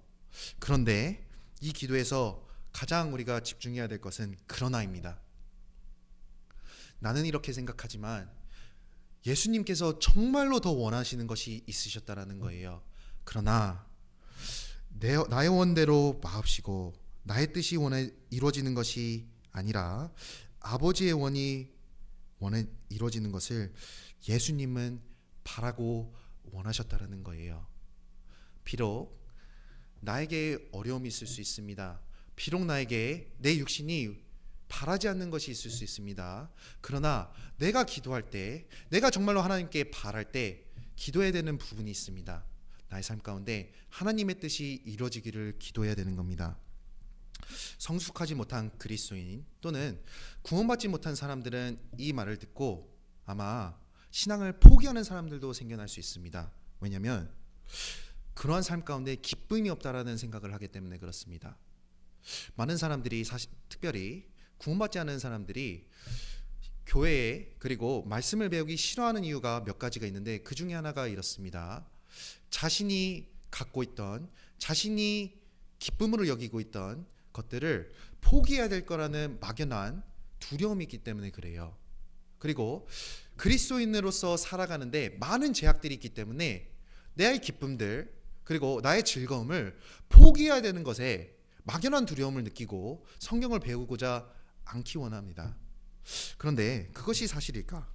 Speaker 1: 그런데 이 기도에서 가장 우리가 집중해야 될 것은 그러나입니다. 나는 이렇게 생각하지만 예수님께서 정말로 더 원하시는 것이 있으셨다라는 거예요. 그러나 나의 원대로 마옵시고 나의 뜻이 이루어지는 것이 아니라 아버지의 원이 이루어지는 것을 예수님은 바라고 원하셨다라는 거예요. 비록 나에게 어려움이 있을 수 있습니다. 비록 나에게 내 육신이 바라지 않는 것이 있을 수 있습니다. 그러나 내가 기도할 때, 내가 정말로 하나님께 바랄 때 기도해야 되는 부분이 있습니다. 나의 삶 가운데 하나님의 뜻이 이루어지기를 기도해야 되는 겁니다. 성숙하지 못한 그리스도인 또는 구원받지 못한 사람들은 이 말을 듣고 아마 신앙을 포기하는 사람들도 생겨날 수 있습니다. 왜냐하면 그러한 삶 가운데 기쁨이 없다라는 생각을 하기 때문에 그렇습니다. 많은 사람들이 특별히 구원받지 않은 사람들이 교회에 그리고 말씀을 배우기 싫어하는 이유가 몇 가지가 있는데 그 중에 하나가 이렇습니다. 자신이 갖고 있던, 자신이 기쁨으로 여기고 있던 것들을 포기해야 될 거라는 막연한 두려움이 있기 때문에 그래요. 그리고 그리스도인으로서 살아가는데 많은 제약들이 있기 때문에 나의 기쁨들 그리고 나의 즐거움을 포기해야 되는 것에 막연한 두려움을 느끼고 성경을 배우고자 않기 원합니다. 그런데 그것이 사실일까?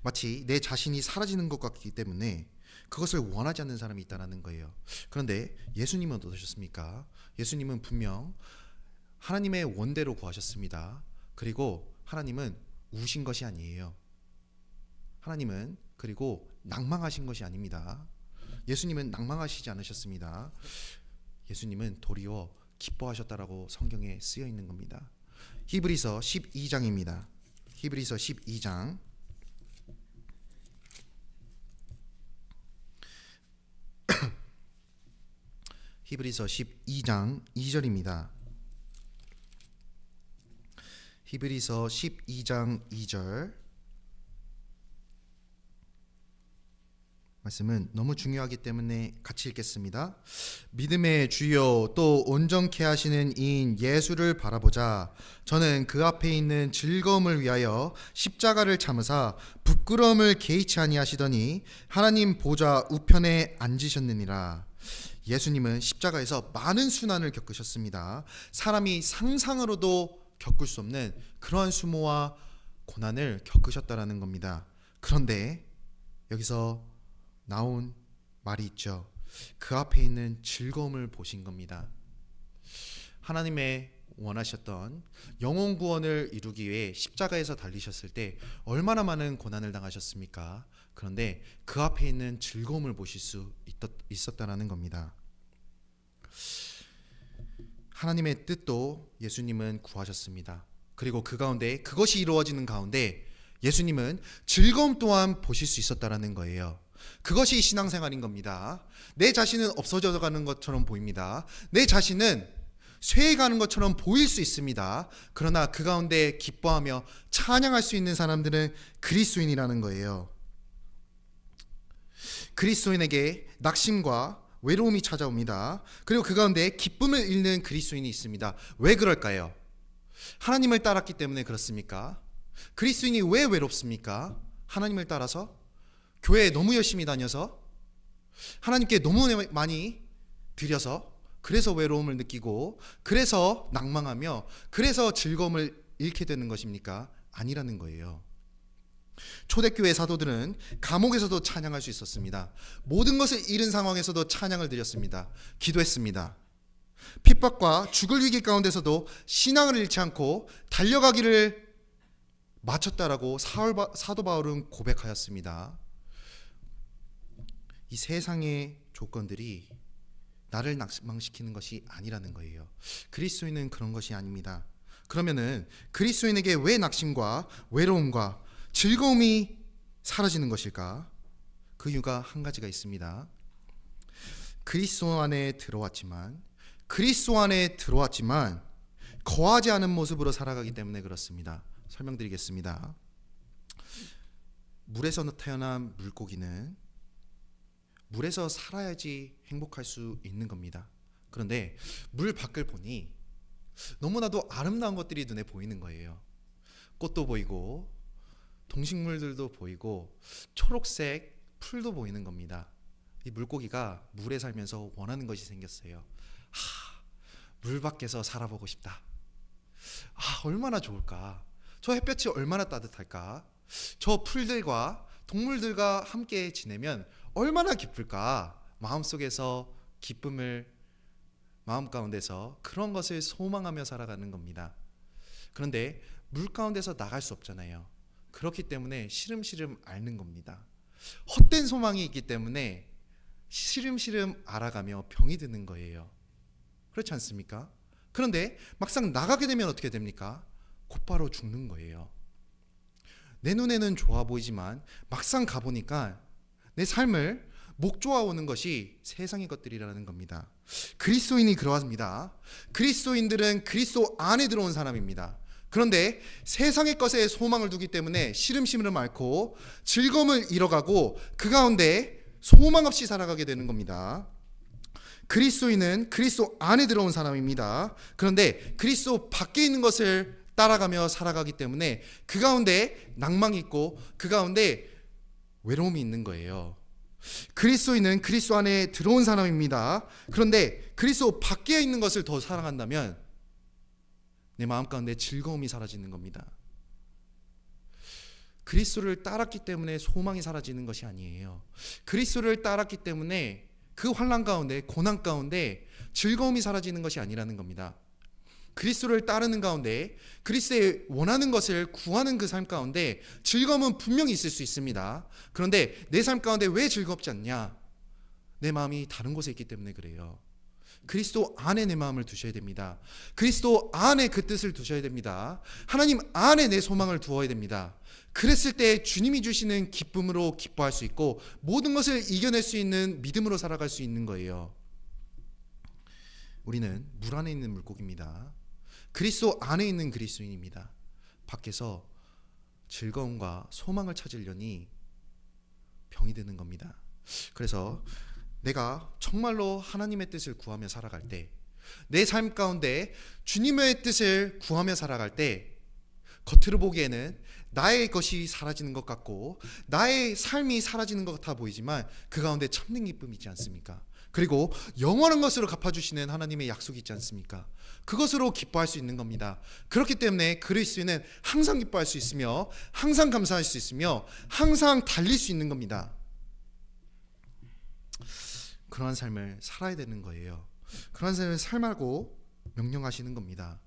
Speaker 1: 마치 내 자신이 사라지는 것 같기 때문에 그것을 원하지 않는 사람이 있다는 거예요. 그런데 예수님은 어떠셨습니까? 예수님은 분명 하나님의 원대로 구하셨습니다. 그리고 하나님은 우신 것이 아니에요. 하나님은 그리고 낭망하신 것이 아닙니다. 예수님은 낭망하시지 않으셨습니다. 예수님은 도리어 기뻐하셨다라고 성경에 쓰여 있는 겁니다. 히브리서 12장입니다. 히브리서 12장 2절입니다. 히브리서 12장 2절 말씀은 너무 중요하기 때문에 같이 읽겠습니다. 믿음의 주요 또 온전케 하시는 이인 예수를 바라보자. 저는 그 앞에 있는 즐거움을 위하여 십자가를 참으사 부끄러움을 개의치 아니하시더니 하나님 보좌 우편에 앉으셨느니라. 예수님은 십자가에서 많은 순환을 겪으셨습니다. 사람이 상상으로도 겪을 수 없는 그러한 수모와 고난을 겪으셨다라는 겁니다. 그런데 여기서 나온 말이 있죠. 그 앞에 있는 즐거움을 보신 겁니다. 하나님의 원하셨던 영혼 구원을 이루기 위해 십자가에서 달리셨을 때 얼마나 많은 고난을 당하셨습니까? 그런데 그 앞에 있는 즐거움을 보실 수 있었다라는 겁니다. 하나님의 뜻도 예수님은 구하셨습니다. 그리고 그 가운데 그것이 이루어지는 가운데 예수님은 즐거움 또한 보실 수 있었다라는 거예요. 그것이 신앙생활인 겁니다. 내 자신은 없어져 가는 것처럼 보입니다. 내 자신은 쇠해가는 것처럼 보일 수 있습니다. 그러나 그 가운데 기뻐하며 찬양할 수 있는 사람들은 그리스도인이라는 거예요. 그리스도인에게 낙심과 외로움이 찾아옵니다. 그리고 그 가운데 기쁨을 잃는 그리스도인이 있습니다. 왜 그럴까요? 하나님을 따랐기 때문에 그렇습니까? 그리스도인이 왜 외롭습니까? 하나님을 따라서? 교회에 너무 열심히 다녀서? 하나님께 너무 많이 드려서? 그래서 외로움을 느끼고, 그래서 낭망하며, 그래서 즐거움을 잃게 되는 것입니까? 아니라는 거예요. 초대교회 사도들은 감옥에서도 찬양할 수 있었습니다. 모든 것을 잃은 상황에서도 찬양을 드렸습니다. 기도했습니다. 핍박과 죽을 위기 가운데서도 신앙을 잃지 않고 달려가기를 마쳤다라고 사도 바울은 고백하였습니다. 이 세상의 조건들이 나를 낙망시키는 것이 아니라는 거예요. 그리스도인은 그런 것이 아닙니다. 그러면은 그리스도인에게 왜 낙심과 외로움과 즐거움이 사라지는 것일까? 그 이유가 한 가지가 있습니다. 그리스도 안에 들어왔지만 거하지 않은 모습으로 살아가기 때문에 그렇습니다. 설명드리겠습니다. 물에서 태어난 물고기는 물에서 살아야지 행복할 수 있는 겁니다. 그런데 물 밖을 보니 너무나도 아름다운 것들이 눈에 보이는 거예요. 꽃도 보이고 동식물들도 보이고 초록색 풀도 보이는 겁니다. 이 물고기가 물에 살면서 원하는 것이 생겼어요. 물 밖에서 살아보고 싶다. 얼마나 좋을까? 저 햇볕이 얼마나 따뜻할까? 저 풀들과 동물들과 함께 지내면 얼마나 기쁠까? 마음속에서 기쁨을 마음 가운데서 그런 것을 소망하며 살아가는 겁니다. 그런데 물 가운데서 나갈 수 없잖아요. 그렇기 때문에 시름시름 앓는 겁니다. 헛된 소망이 있기 때문에 시름시름 앓아가며 병이 드는 거예요. 그렇지 않습니까? 그런데 막상 나가게 되면 어떻게 됩니까? 곧바로 죽는 거예요. 내 눈에는 좋아 보이지만 막상 가보니까 내 삶을 목조아 오는 것이 세상의 것들이라는 겁니다. 그리스도인이 그러합니다. 그리스도인들은 그리스도 안에 들어온 사람입니다. 그런데 세상의 것에 소망을 두기 때문에 시름시름 앓고 즐거움을 잃어가고 그 가운데 소망 없이 살아가게 되는 겁니다. 그리스도인은 그리스도 안에 들어온 사람입니다. 그런데 그리스도 밖에 있는 것을 따라가며 살아가기 때문에 그 가운데 낭망이 있고 그 가운데 외로움이 있는 거예요. 그리스도인은 그리스도 안에 들어온 사람입니다. 그런데 그리스도 밖에 있는 것을 더 사랑한다면 내 마음 가운데 즐거움이 사라지는 겁니다. 그리스도를 따랐기 때문에 소망이 사라지는 것이 아니에요. 그리스도를 따랐기 때문에 그 환난 가운데 고난 가운데 즐거움이 사라지는 것이 아니라는 겁니다. 그리스도를 따르는 가운데 그리스도의 원하는 것을 구하는 그 삶 가운데 즐거움은 분명히 있을 수 있습니다. 그런데 내 삶 가운데 왜 즐겁지 않냐? 내 마음이 다른 곳에 있기 때문에 그래요. 그리스도 안에 내 마음을 두셔야 됩니다. 그리스도 안에 그 뜻을 두셔야 됩니다. 하나님 안에 내 소망을 두어야 됩니다. 그랬을 때 주님이 주시는 기쁨으로 기뻐할 수 있고 모든 것을 이겨낼 수 있는 믿음으로 살아갈 수 있는 거예요. 우리는 물 안에 있는 물고기입니다. 그리스도 안에 있는 그리스도인입니다. 밖에서 즐거움과 소망을 찾으려니 병이 드는 겁니다. 그래서 내가 정말로 하나님의 뜻을 구하며 살아갈 때, 내 삶 가운데 주님의 뜻을 구하며 살아갈 때 겉으로 보기에는 나의 것이 사라지는 것 같고 나의 삶이 사라지는 것 같아 보이지만 그 가운데 참된 기쁨이 있지 않습니까? 그리고 영원한 것으로 갚아주시는 하나님의 약속이 있지 않습니까? 그것으로 기뻐할 수 있는 겁니다. 그렇기 때문에 그리스도인은 항상 기뻐할 수 있으며 항상 감사할 수 있으며 항상 달릴 수 있는 겁니다. 그러한 삶을 살아야 되는 거예요. 그러한 삶을 살라고 명령하시는 겁니다.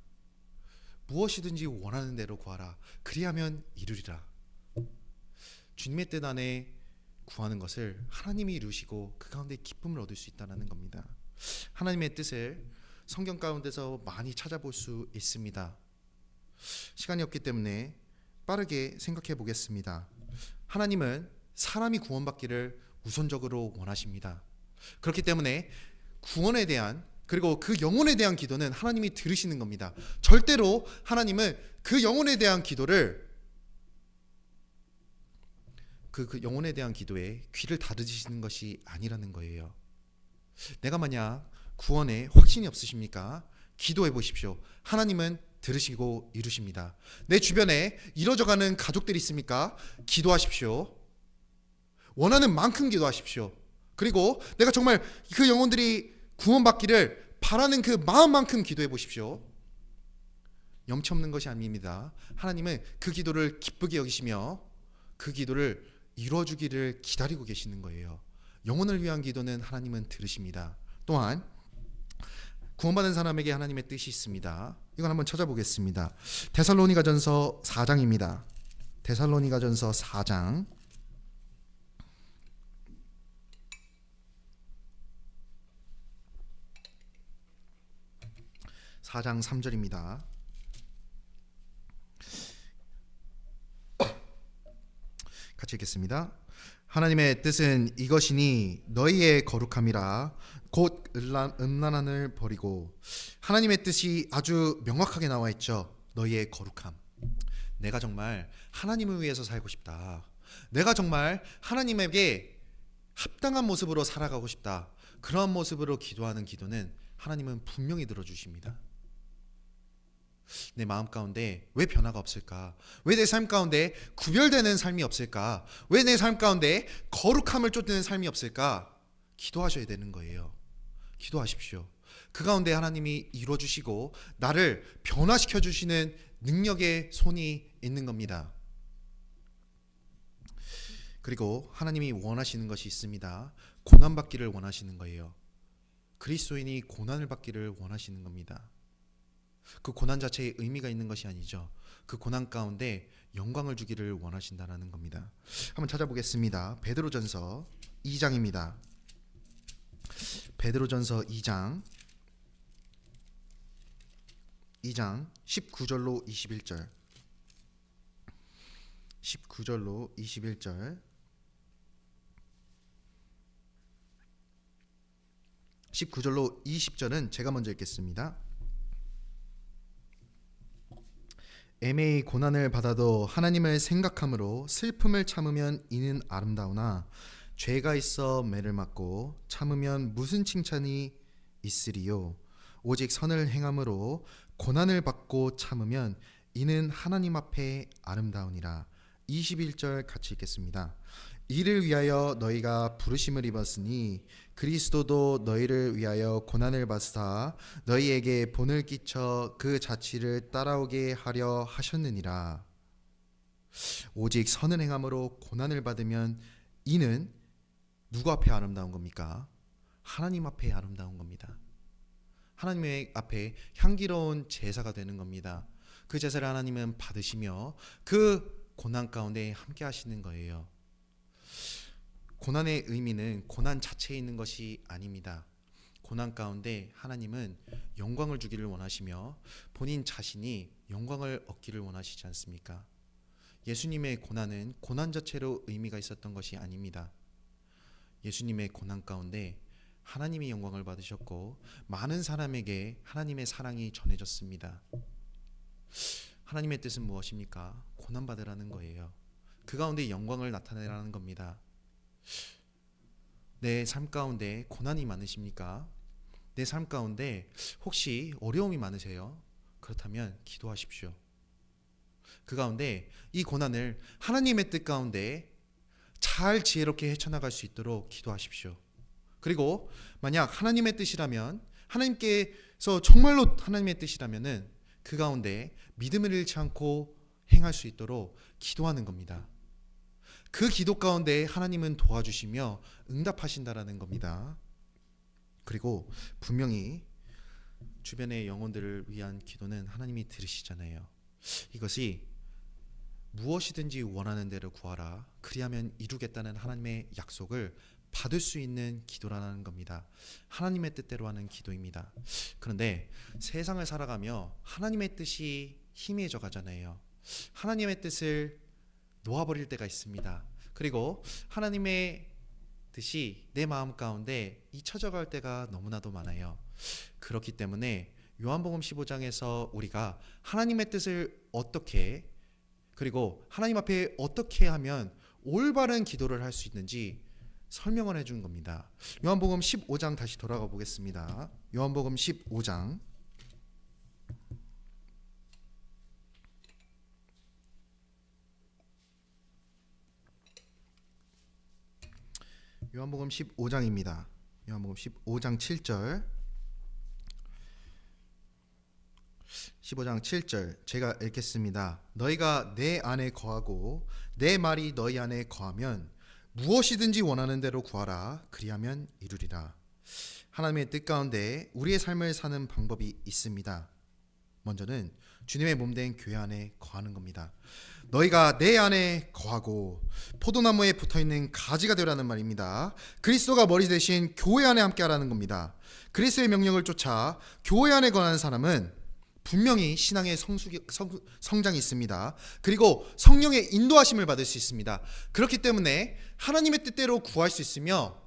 Speaker 1: 무엇이든지 원하는 대로 구하라. 그리하면 이루리라. 주님의 뜻 안에 구하는 것을 하나님이 이루시고 그 가운데 기쁨을 얻을 수 있다는 겁니다. 하나님의 뜻을 성경 가운데서 많이 찾아볼 수 있습니다. 시간이 없기 때문에 빠르게 생각해 보겠습니다. 하나님은 사람이 구원받기를 우선적으로 원하십니다. 그렇기 때문에 구원에 대한 그리고 그 영혼에 대한 기도는 하나님이 들으시는 겁니다. 절대로 하나님은 그 영혼에 대한 기도를 그 영혼에 대한 기도에 귀를 닫으시는 것이 아니라는 거예요. 내가 만약 구원에 확신이 없으십니까? 기도해 보십시오. 하나님은 들으시고 이루십니다. 내 주변에 이뤄져가는 가족들이 있습니까? 기도하십시오. 원하는 만큼 기도하십시오. 그리고 내가 정말 그 영혼들이 구원받기를 바라는 그 마음만큼 기도해 보십시오. 염치 없는 것이 아닙니다. 하나님은 그 기도를 기쁘게 여기시며 그 기도를 이루어주기를 기다리고 계시는 거예요. 영혼을 위한 기도는 하나님은 들으십니다. 또한 구원받은 사람에게 하나님의 뜻이 있습니다. 이건 한번 찾아보겠습니다. 데살로니가전서 4장입니다. 데살로니가전서 4장 4장 3절입니다. 같이 읽겠습니다. 하나님의 뜻은 이것이니 너희의 거룩함이라 곧 음란함을 버리고. 하나님의 뜻이 아주 명확하게 나와 있죠. 너희의 거룩함. 내가 정말 하나님을 위해서 살고 싶다. 내가 정말 하나님에게 합당한 모습으로 살아가고 싶다. 그러한 모습으로 기도하는 기도는 하나님은 분명히 들어주십니다. 내 마음 가운데 왜 변화가 없을까? 왜 내 삶 가운데 구별되는 삶이 없을까? 왜 내 삶 가운데 거룩함을 쫓는 삶이 없을까? 기도하셔야 되는 거예요. 기도하십시오. 그 가운데 하나님이 이루어주시고 나를 변화시켜 주시는 능력의 손이 있는 겁니다. 그리고 하나님이 원하시는 것이 있습니다. 고난받기를 원하시는 거예요. 그리스도인이 고난을 받기를 원하시는 겁니다. 그 고난 자체에 의미가 있는 것이 아니죠. 그 고난 가운데 영광을 주기를 원하신다는 겁니다. 한번 찾아보겠습니다. 베드로전서 2장입니다. 베드로전서 2장 19절로 21절 19절로 21절 19절로 20절은 제가 먼저 읽겠습니다. 애매히 고난을 받아도 하나님을 생각함으로 슬픔을 참으면 이는 아름다우나 죄가 있어 매를 맞고 참으면 무슨 칭찬이 있으리요. 오직 선을 행함으로 고난을 받고 참으면 이는 하나님 앞에 아름다우니라. 21절 같이 읽겠습니다. 이를 위하여 너희가 부르심을 입었으니 그리스도도 너희를 위하여 고난을 받으사 너희에게 본을 끼쳐 그 자취를 따라오게 하려 하셨느니라. 오직 선을 행함으로 고난을 받으면 이는 누구 앞에 아름다운 겁니까? 하나님 앞에 아름다운 겁니다. 하나님의 앞에 향기로운 제사가 되는 겁니다. 그 제사를 하나님은 받으시며 그 고난 가운데 함께 하시는 거예요. 고난의 의미는 고난 자체에 있는 것이 아닙니다. 고난 가운데 하나님은 영광을 주기를 원하시며 본인 자신이 영광을 얻기를 원하시지 않습니까? 예수님의 고난은 고난 자체로 의미가 있었던 것이 아닙니다. 예수님의 고난 가운데 하나님이 영광을 받으셨고 많은 사람에게 하나님의 사랑이 전해졌습니다. 하나님의 뜻은 무엇입니까? 고난받으라는 거예요. 그 가운데 영광을 나타내라는 겁니다. 내 삶 가운데 고난이 많으십니까? 내 삶 가운데 혹시 어려움이 많으세요? 그렇다면 기도하십시오. 그 가운데 이 고난을 하나님의 뜻 가운데 잘 지혜롭게 헤쳐나갈 수 있도록 기도하십시오. 그리고 만약 하나님의 뜻이라면, 하나님께서 정말로 하나님의 뜻이라면은 그 가운데 믿음을 잃지 않고 행할 수 있도록 기도하는 겁니다. 그 기도 가운데 하나님은 도와주시며 응답하신다라는 겁니다. 그리고 분명히 주변의 영혼들을 위한 기도는 하나님이 들으시잖아요. 이것이 무엇이든지 원하는 대로 구하라, 그리하면 이루겠다는 하나님의 약속을 받을 수 있는 기도라는 겁니다. 하나님의 뜻대로 하는 기도입니다. 그런데 세상을 살아가며 하나님의 뜻이 희미해져 가잖아요. 하나님의 뜻을 놓아버릴 때가 있습니다. 그리고 하나님의 뜻이 내 마음 가운데 잊혀져 갈 때가 너무나도 많아요. 그렇기 때문에 요한복음 15장에서 우리가 하나님의 뜻을 어떻게, 그리고 하나님 앞에 어떻게 하면 올바른 기도를 할 수 있는지 설명을 해준 겁니다. 요한복음 15장 다시 돌아가 보겠습니다. 요한복음 15장 요한복음 15장입니다. 요한복음 15장 7절, 15장 7절 제가 읽겠습니다. 너희가 내 안에 거하고 내 말이 너희 안에 거하면 무엇이든지 원하는 대로 구하라, 그리하면 이루리라. 하나님의 뜻 가운데 우리의 삶을 사는 방법이 있습니다. 먼저는 주님의 몸된 교회 안에 거하는 겁니다. 너희가 내 안에 거하고, 포도나무에 붙어있는 가지가 되라는 말입니다. 그리스도가 머리 대신 교회 안에 함께하라는 겁니다. 그리스도의 명령을 쫓아 교회 안에 거하는 사람은 분명히 신앙의 성장이 있습니다. 그리고 성령의 인도하심을 받을 수 있습니다. 그렇기 때문에 하나님의 뜻대로 구할 수 있으며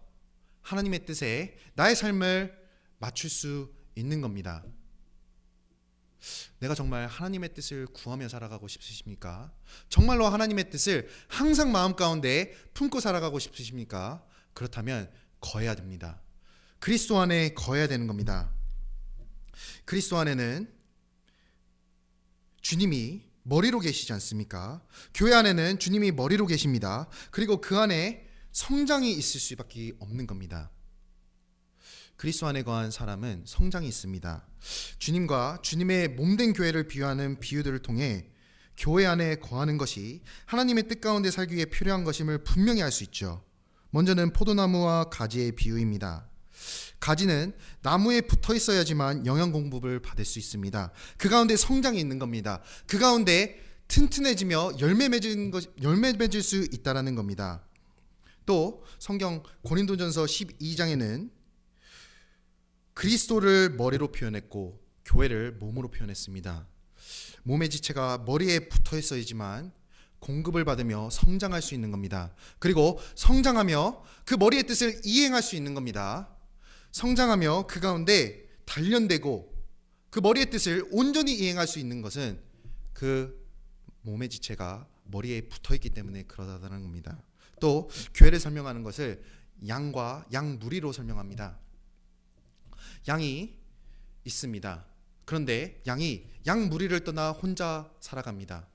Speaker 1: 하나님의 뜻에 나의 삶을 맞출 수 있는 겁니다. 내가 정말 하나님의 뜻을 구하며 살아가고 싶으십니까? 정말로 하나님의 뜻을 항상 마음 가운데 품고 살아가고 싶으십니까? 그렇다면 거해야 됩니다. 그리스도 안에 거해야 되는 겁니다. 그리스도 안에는 주님이 머리로 계시지 않습니까? 교회 안에는 주님이 머리로 계십니다. 그리고 그 안에 성장이 있을 수밖에 없는 겁니다. 그리스도 안에 거한 사람은 성장이 있습니다. 주님과 주님의 몸된 교회를 비유하는 비유들을 통해 교회 안에 거하는 것이 하나님의 뜻 가운데 살기 위해 필요한 것임을 분명히 알 수 있죠. 먼저는 포도나무와 가지의 비유입니다. 가지는 나무에 붙어 있어야지만 영양 공급을 받을 수 있습니다. 그 가운데 성장이 있는 겁니다. 그 가운데 튼튼해지며 열매 맺을 수 있다라는 겁니다. 또 성경 고린도전서 12장에는 그리스도를 머리로 표현했고 교회를 몸으로 표현했습니다. 몸의 지체가 머리에 붙어 있어야지만 공급을 받으며 성장할 수 있는 겁니다. 그리고 성장하며 그 머리의 뜻을 이행할 수 있는 겁니다. 성장하며 그 가운데 단련되고 그 머리의 뜻을 온전히 이행할 수 있는 것은 그 몸의 지체가 머리에 붙어있기 때문에 그러다는 겁니다. 또 교회를 설명하는 것을 양과 양 무리로 설명합니다. 양이 있습니다. 그런데 양이 양 무리를 떠나 혼자 살아갑니다.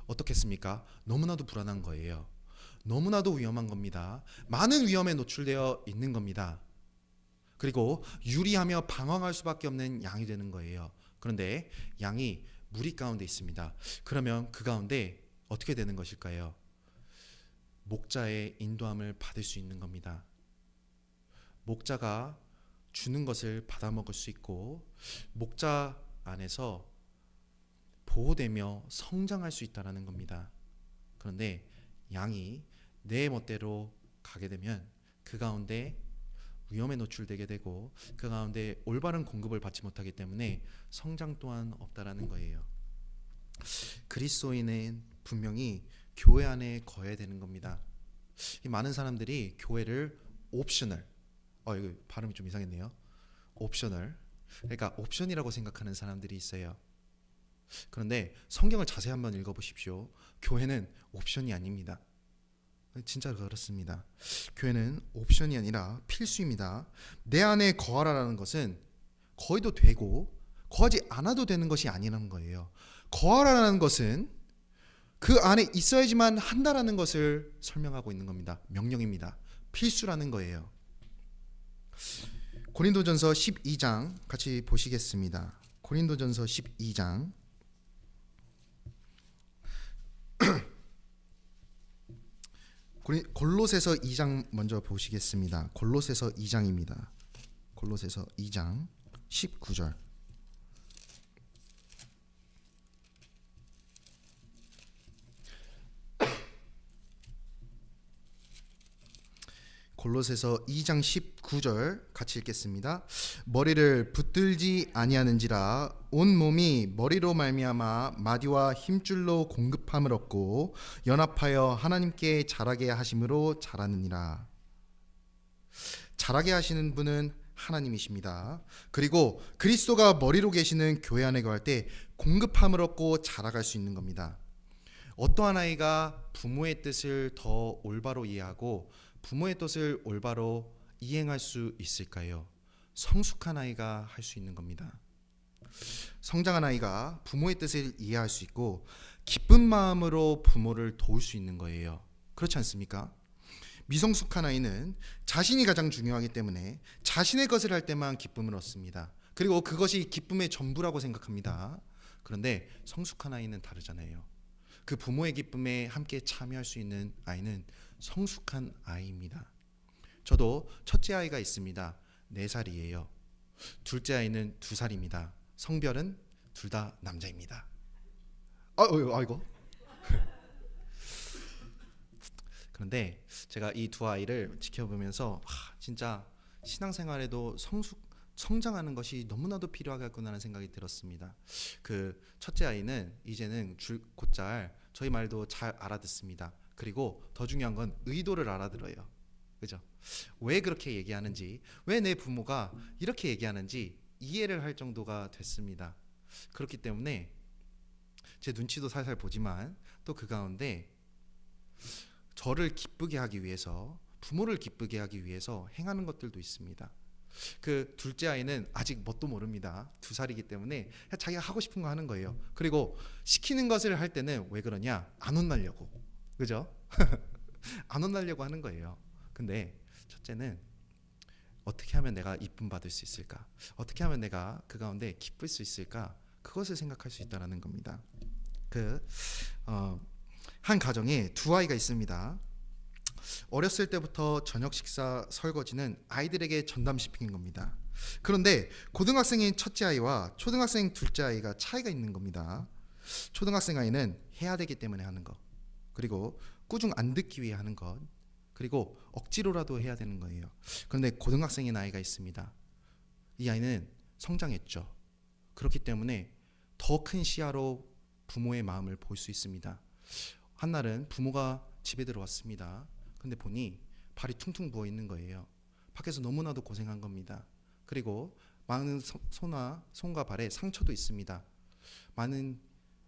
Speaker 1: 어떻겠습니까? 너무나도 불안한 거예요. 너무나도 위험한 겁니다. 많은 위험에 노출되어 있는 겁니다. 그리고 유리하며 방황할 수밖에 없는 양이 되는 거예요. 그런데 양이 무리 가운데 있습니다. 그러면 그 가운데 어떻게 되는 것일까요? 목자의 인도함을 받을 수 있는 겁니다. 목자가 주는 것을 받아먹을 수 있고 목자 안에서 보호되며 성장할 수 있다는 겁니다. 그런데 양이 내 멋대로 가게 되면 그 가운데 위험에 노출되게 되고 그 가운데 올바른 공급을 받지 못하기 때문에 성장 또한 없다라는 거예요. 그리스도인은 분명히 교회 안에 거해야 되는 겁니다. 이 많은 사람들이 교회를 옵셔널, 이거 발음이 좀 이상했네요. 옵셔널, 그러니까 옵션이라고 생각하는 사람들이 있어요. 그런데 성경을 자세히 한번 읽어보십시오. 교회는 옵션이 아닙니다. 진짜 그렇습니다. 교회는 옵션이 아니라 필수입니다. 내 안에 거하라는 것은 거해도 되고 거하지 않아도 되는 것이 아니라는 거예요. 거하라는 것은 그 안에 있어야지만 한다라는 것을 설명하고 있는 겁니다. 명령입니다. 필수라는 거예요. 고린도전서 12장 같이 보시겠습니다. 고린도전서 12장 골로새서 2장 먼저 보시겠습니다. 골로새서 2장입니다. 골로새서 2장 19절. 골로새서 2장 19절 같이 읽겠습니다. 머리를 붙들지 아니하는지라 온 몸이 머리로 말미암아 마디와 힘줄로 공급함을 얻고 연합하여 하나님께 자라게 하심으로 자라느니라. 자라게 하시는 분은 하나님이십니다. 그리고 그리스도가 머리로 계시는 교회 안에 거할 때 공급함을 얻고 자라갈 수 있는 겁니다. 어떠한 아이가 부모의 뜻을 더 올바로 이해하고 부모의 뜻을 올바로 이행할 수 있을까요? 성숙한 아이가 할 수 있는 겁니다. 성장한 아이가 부모의 뜻을 이해할 수 있고 기쁜 마음으로 부모를 도울 수 있는 거예요. 그렇지 않습니까? 미성숙한 아이는 자신이 가장 중요하기 때문에 자신의 것을 할 때만 기쁨을 얻습니다. 그리고 그것이 기쁨의 전부라고 생각합니다. 그런데 성숙한 아이는 다르잖아요. 그 부모의 기쁨에 함께 참여할 수 있는 아이는 성숙한 아이입니다. 저도 첫째 아이가 있습니다. 4살이에요. 둘째 아이는 2살입니다. 성별은 둘 다 남자입니다. 아이고. 그런데 제가 이 두 아이를 지켜보면서 진짜 신앙생활에도 성장하는 것이 너무나도 필요하겠구나라는 생각이 들었습니다. 그 첫째 아이는 이제는 곧잘 저희 말도 잘 알아듣습니다. 그리고 더 중요한 건 의도를 알아들어요. 그죠? 왜 그렇게 얘기하는지, 왜 내 부모가 이렇게 얘기하는지 이해를 할 정도가 됐습니다. 그렇기 때문에 제 눈치도 살살 보지만 또 그 가운데 저를 기쁘게 하기 위해서, 부모를 기쁘게 하기 위해서 행하는 것들도 있습니다. 그 둘째 아이는 아직 뭣도 모릅니다. 2살이기 때문에 자기가 하고 싶은 거 하는 거예요. 그리고 시키는 것을 할 때는 왜 그러냐? 안 혼나려고. 그죠? 안 혼나려고 하는 거예요. 근데 첫째는 어떻게 하면 내가 이쁨 받을 수 있을까? 어떻게 하면 내가 그 가운데 기쁠 수 있을까? 그것을 생각할 수 있다는 겁니다. 한 가정에 2아이가 있습니다. 어렸을 때부터 저녁 식사 설거지는 아이들에게 전담시킨 겁니다. 그런데 고등학생인 첫째 아이와 초등학생 둘째 아이가 차이가 있는 겁니다. 초등학생 아이는 해야 되기 때문에 하는 것, 그리고 꾸중 안 듣기 위해 하는 것, 그리고 억지로라도 해야 되는 거예요. 그런데 고등학생인 아이가 있습니다. 이 아이는 성장했죠. 그렇기 때문에 더 큰 시야로 부모의 마음을 볼 수 있습니다. 한날은 부모가 집에 들어왔습니다. 근데 보니 발이 퉁퉁 부어 있는 거예요. 밖에서 너무나도 고생한 겁니다. 그리고 많은 손과 발에 상처도 있습니다. 많은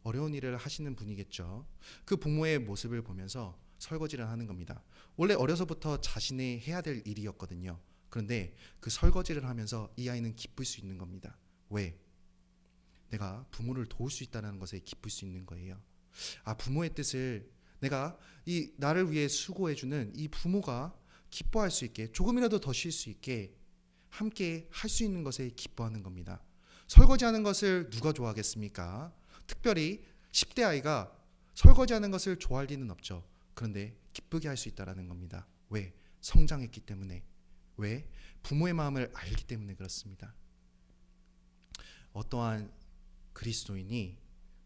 Speaker 1: 어려운 일을 하시는 분이겠죠. 그 부모의 모습을 보면서 설거지를 하는 겁니다. 원래 어려서부터 자신이 해야 될 일이었거든요. 그런데 그 설거지를 하면서 이 아이는 기쁠 수 있는 겁니다. 왜? 내가 부모를 도울 수 있다는 것에 기쁠 수 있는 거예요. 부모의 뜻을 내가 나를 위해 수고해주는 이 부모가 기뻐할 수 있게, 조금이라도 더 쉴 수 있게 함께 할 수 있는 것에 기뻐하는 겁니다. 설거지하는 것을 누가 좋아하겠습니까? 특별히 10대 아이가 설거지하는 것을 좋아할 리는 없죠. 그런데 기쁘게 할 수 있다는 겁니다. 왜? 성장했기 때문에. 왜? 부모의 마음을 알기 때문에 그렇습니다. 어떠한 그리스도인이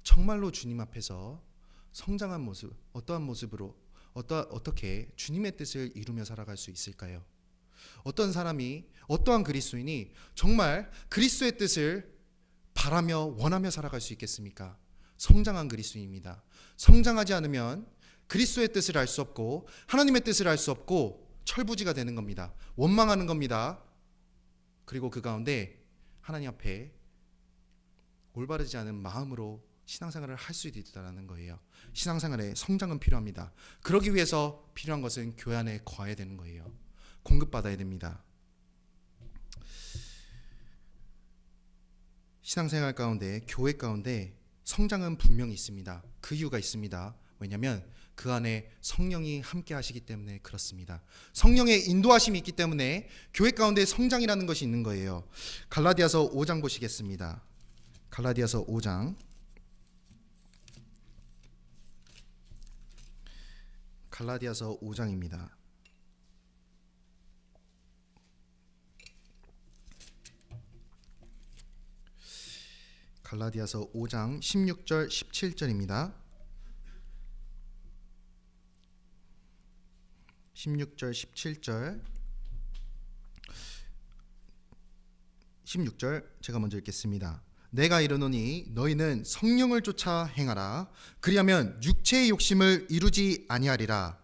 Speaker 1: 정말로 주님 앞에서 성장한 모습, 어떠한 모습으로 어떻게 주님의 뜻을 이루며 살아갈 수 있을까요? 어떤 사람이, 어떠한 그리스도인이 정말 그리스도의 뜻을 바라며 원하며 살아갈 수 있겠습니까? 성장한 그리스도인입니다. 성장하지 않으면 그리스도의 뜻을 알 수 없고 하나님의 뜻을 알 수 없고 철부지가 되는 겁니다. 원망하는 겁니다. 그리고 그 가운데 하나님 앞에 올바르지 않은 마음으로 신앙생활을 할 수 있다는 거예요. 신앙생활에 성장은 필요합니다. 그러기 위해서 필요한 것은 교회 안에 거해야 되는 거예요. 공급받아야 됩니다. 신앙생활 가운데, 교회 가운데 성장은 분명히 있습니다. 그 이유가 있습니다. 왜냐하면 그 안에 성령이 함께 하시기 때문에 그렇습니다. 성령의 인도하심이 있기 때문에 교회 가운데 성장이라는 것이 있는 거예요. 갈라디아서 5장 보시겠습니다. 갈라디아서 5장. 갈라디아서 5장입니다. 갈라디아서 5장 16절 17절입니다. 16절 17절 16절 제가 먼저 읽겠습니다. 내가 이르노니 너희는 성령을 쫓아 행하라. 그리하면 육체의 욕심을 이루지 아니하리라.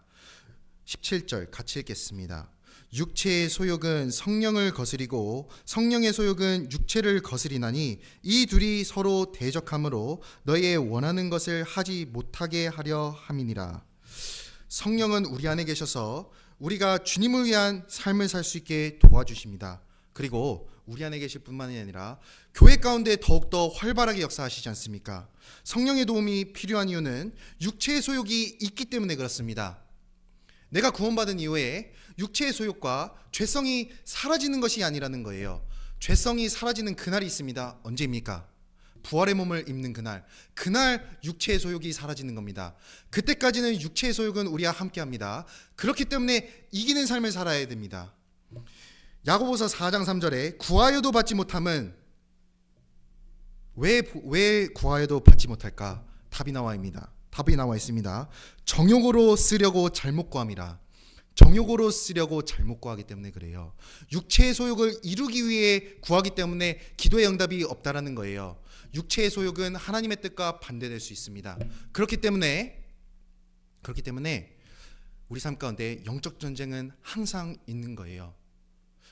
Speaker 1: 17절 같이 읽겠습니다. 육체의 소욕은 성령을 거스리고 성령의 소욕은 육체를 거스리나니 이 둘이 서로 대적하므로 너희의 원하는 것을 하지 못하게 하려 함이니라. 성령은 우리 안에 계셔서 우리가 주님을 위한 삶을 살 수 있게 도와주십니다. 그리고 우리 안에 계실 뿐만이 아니라 교회 가운데 더욱더 활발하게 역사하시지 않습니까? 성령의 도움이 필요한 이유는 육체의 소욕이 있기 때문에 그렇습니다. 내가 구원받은 이후에 육체의 소욕과 죄성이 사라지는 것이 아니라는 거예요. 죄성이 사라지는 그날이 있습니다. 언제입니까? 부활의 몸을 입는 그날 육체의 소욕이 사라지는 겁니다. 그때까지는 육체의 소욕은 우리와 함께합니다. 그렇기 때문에 이기는 삶을 살아야 됩니다. 야고보서 4장 3절에 구하여도 받지 못함은 왜 구하여도 받지 못할까? 답이 나와 있습니다. 정욕으로 쓰려고 잘못 구함이라. 정욕으로 쓰려고 잘못 구하기 때문에 그래요. 육체의 소욕을 이루기 위해 구하기 때문에 기도의 응답이 없다라는 거예요. 육체의 소욕은 하나님의 뜻과 반대될 수 있습니다. 그렇기 때문에 우리 삶 가운데 영적 전쟁은 항상 있는 거예요.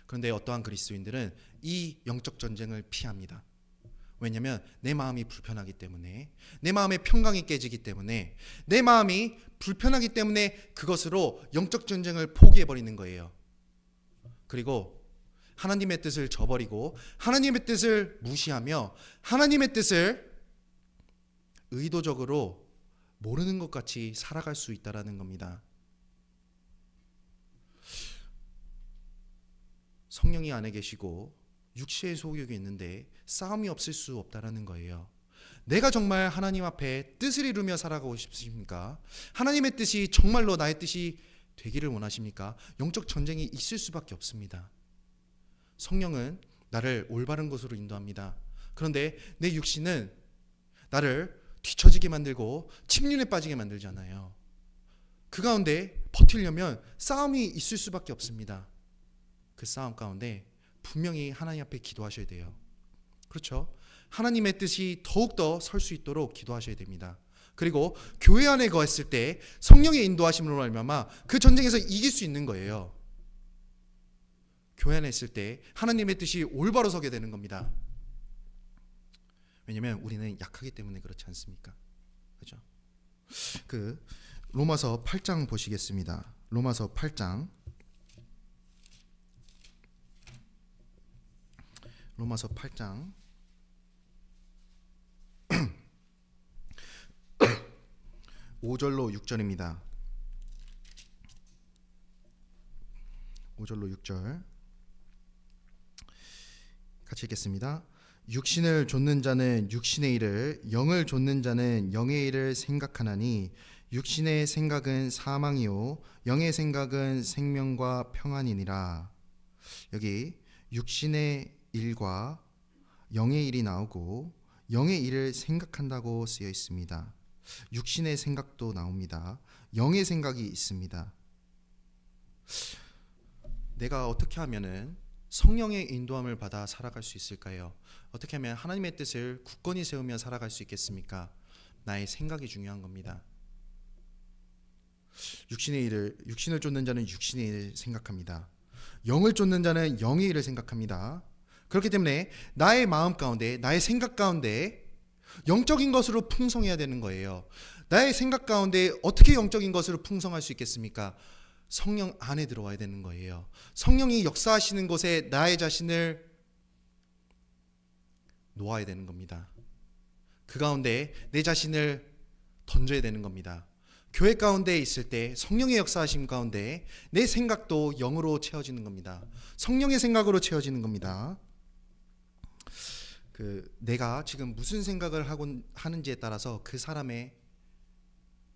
Speaker 1: 그런데 어떠한 그리스도인들은 이 영적 전쟁을 피합니다. 왜냐하면 내 마음이 불편하기 때문에, 내 마음의 평강이 깨지기 때문에, 내 마음이 불편하기 때문에 그것으로 영적 전쟁을 포기해버리는 거예요. 그리고 하나님의 뜻을 저버리고 하나님의 뜻을 무시하며 하나님의 뜻을 의도적으로 모르는 것 같이 살아갈 수 있다는 겁니다. 성령이 안에 계시고 육체의 소욕이 있는데 싸움이 없을 수 없다라는 거예요. 내가 정말 하나님 앞에 뜻을 이루며 살아가고 싶으십니까? 하나님의 뜻이 정말로 나의 뜻이 되기를 원하십니까? 영적 전쟁이 있을 수밖에 없습니다. 성령은 나를 올바른 곳으로 인도합니다. 그런데 내 육신은 나를 뒤처지게 만들고 침륜에 빠지게 만들잖아요. 그 가운데 버티려면 싸움이 있을 수밖에 없습니다. 그 싸움 가운데 분명히 하나님 앞에 기도하셔야 돼요. 그렇죠? 하나님의 뜻이 더욱더 설 수 있도록 기도하셔야 됩니다. 그리고 교회 안에 거했을 때 성령의 인도하심으로 말미암아 그 전쟁에서 이길 수 있는 거예요. 교회 안에 있을 때 하나님의 뜻이 올바로 서게 되는 겁니다. 왜냐하면 우리는 약하기 때문에 그렇지 않습니까? 그렇죠? 그 로마서 8장 보시겠습니다. 로마서 8장 5절로 6절입니다. 5절로 6절 같이 읽겠습니다. 육신을 좇는 자는 육신의 일을, 영을 좇는 자는 영의 일을 생각하나니 육신의 생각은 사망이요 영의 생각은 생명과 평안이니라. 여기 육신의 일과 영의 일이 나오고 영의 일을 생각한다고 쓰여 있습니다. 육신의 생각도 나옵니다. 영의 생각이 있습니다. 내가 어떻게 하면은 성령의 인도함을 받아 살아갈 수 있을까요? 어떻게 하면 하나님의 뜻을 굳건히 세우며 살아갈 수 있겠습니까? 나의 생각이 중요한 겁니다. 육신을 쫓는 자는 육신의 일을 생각합니다. 영을 쫓는 자는 영의 일을 생각합니다. 그렇기 때문에 나의 마음 가운데, 나의 생각 가운데 영적인 것으로 풍성해야 되는 거예요. 나의 생각 가운데 어떻게 영적인 것으로 풍성할 수 있겠습니까? 성령 안에 들어와야 되는 거예요. 성령이 역사하시는 곳에 나의 자신을 놓아야 되는 겁니다. 그 가운데 내 자신을 던져야 되는 겁니다. 교회 가운데 있을 때 성령의 역사하심 가운데 내 생각도 영으로 채워지는 겁니다. 성령의 생각으로 채워지는 겁니다. 내가 지금 무슨 생각을 하고 하는지에 따라서 그 사람의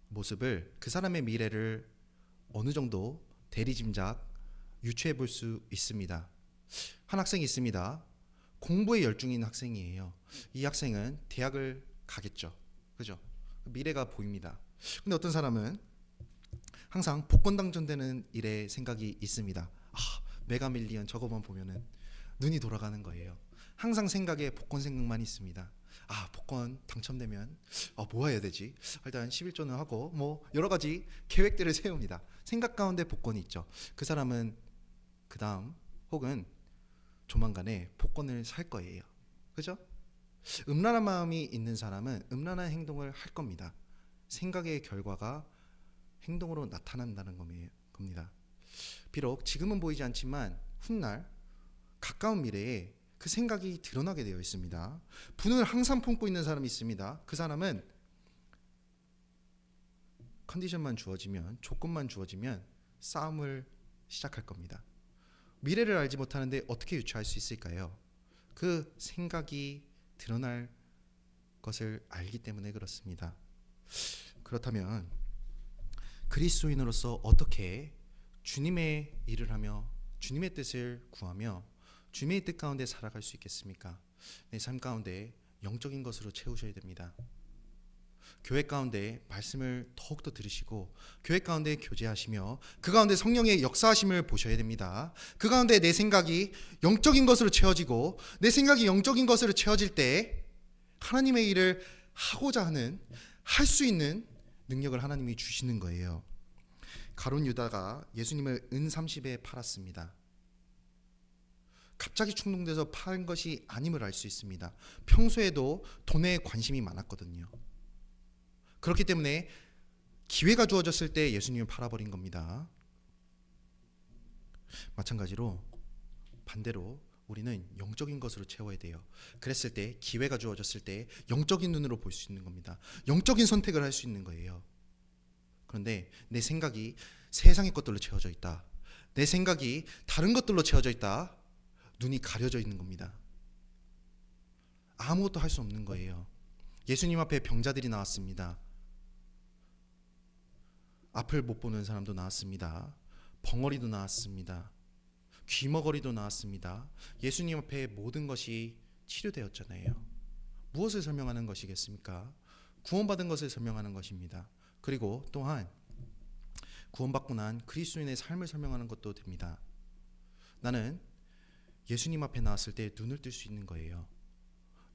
Speaker 1: 모습을, 그 사람의 미래를 어느 정도 대리짐작 유추해 볼 수 있습니다. 한 학생이 있습니다. 공부에 열중인 학생이에요. 이 학생은 대학을 가겠죠. 그죠? 미래가 보입니다. 근데 어떤 사람은 항상 복권 당첨되는 일에 생각이 있습니다. 메가밀리언 저거만 보면은 눈이 돌아가는 거예요. 항상 생각에 복권 생각만 있습니다. 복권 당첨되면 뭐 해야 되지? 일단 11조는 하고 뭐 여러 가지 계획들을 세웁니다. 생각 가운데 복권이 있죠. 그 사람은 그 다음 혹은 조만간에 복권을 살 거예요. 그죠? 음란한 마음이 있는 사람은 음란한 행동을 할 겁니다. 생각의 결과가 행동으로 나타난다는 겁니다. 비록 지금은 보이지 않지만 훗날 가까운 미래에 그 생각이 드러나게 되어 있습니다. 분을 항상 품고 있는 사람이 있습니다. 그 사람은 컨디션만 주어지면, 조건만 주어지면 싸움을 시작할 겁니다. 미래를 알지 못하는데 어떻게 유추할 수 있을까요? 그 생각이 드러날 것을 알기 때문에 그렇습니다. 그렇다면 그리스도인으로서 어떻게 주님의 일을 하며 주님의 뜻을 구하며 주님의 뜻 가운데 살아갈 수 있겠습니까? 내 삶 가운데 영적인 것으로 채우셔야 됩니다. 교회 가운데 말씀을 더욱더 들으시고 교회 가운데 교제하시며 그 가운데 성령의 역사하심을 보셔야 됩니다. 그 가운데 내 생각이 영적인 것으로 채워지고 내 생각이 영적인 것으로 채워질 때 하나님의 일을 하고자 하는, 할 수 있는 능력을 하나님이 주시는 거예요. 가룟 유다가 예수님을 은 30에 팔았습니다. 갑자기 충동돼서 파는 것이 아님을 알 수 있습니다. 평소에도 돈에 관심이 많았거든요. 그렇기 때문에 기회가 주어졌을 때 예수님을 팔아버린 겁니다. 마찬가지로 반대로 우리는 영적인 것으로 채워야 돼요. 그랬을 때 기회가 주어졌을 때 영적인 눈으로 볼 수 있는 겁니다. 영적인 선택을 할 수 있는 거예요. 그런데 내 생각이 세상의 것들로 채워져 있다. 내 생각이 다른 것들로 채워져 있다. 눈이 가려져 있는 겁니다. 아무것도 할 수 없는 거예요. 예수님 앞에 병자들이 나왔습니다. 앞을 못 보는 사람도 나왔습니다. 벙어리도 나왔습니다. 귀머거리도 나왔습니다. 예수님 앞에 모든 것이 치료되었잖아요. 무엇을 설명하는 것이겠습니까? 구원받은 것을 설명하는 것입니다. 그리고 또한 구원받고 난 그리스도인의 삶을 설명하는 것도 됩니다. 나는 예수님 앞에 나왔을 때 눈을 뜰 수 있는 거예요.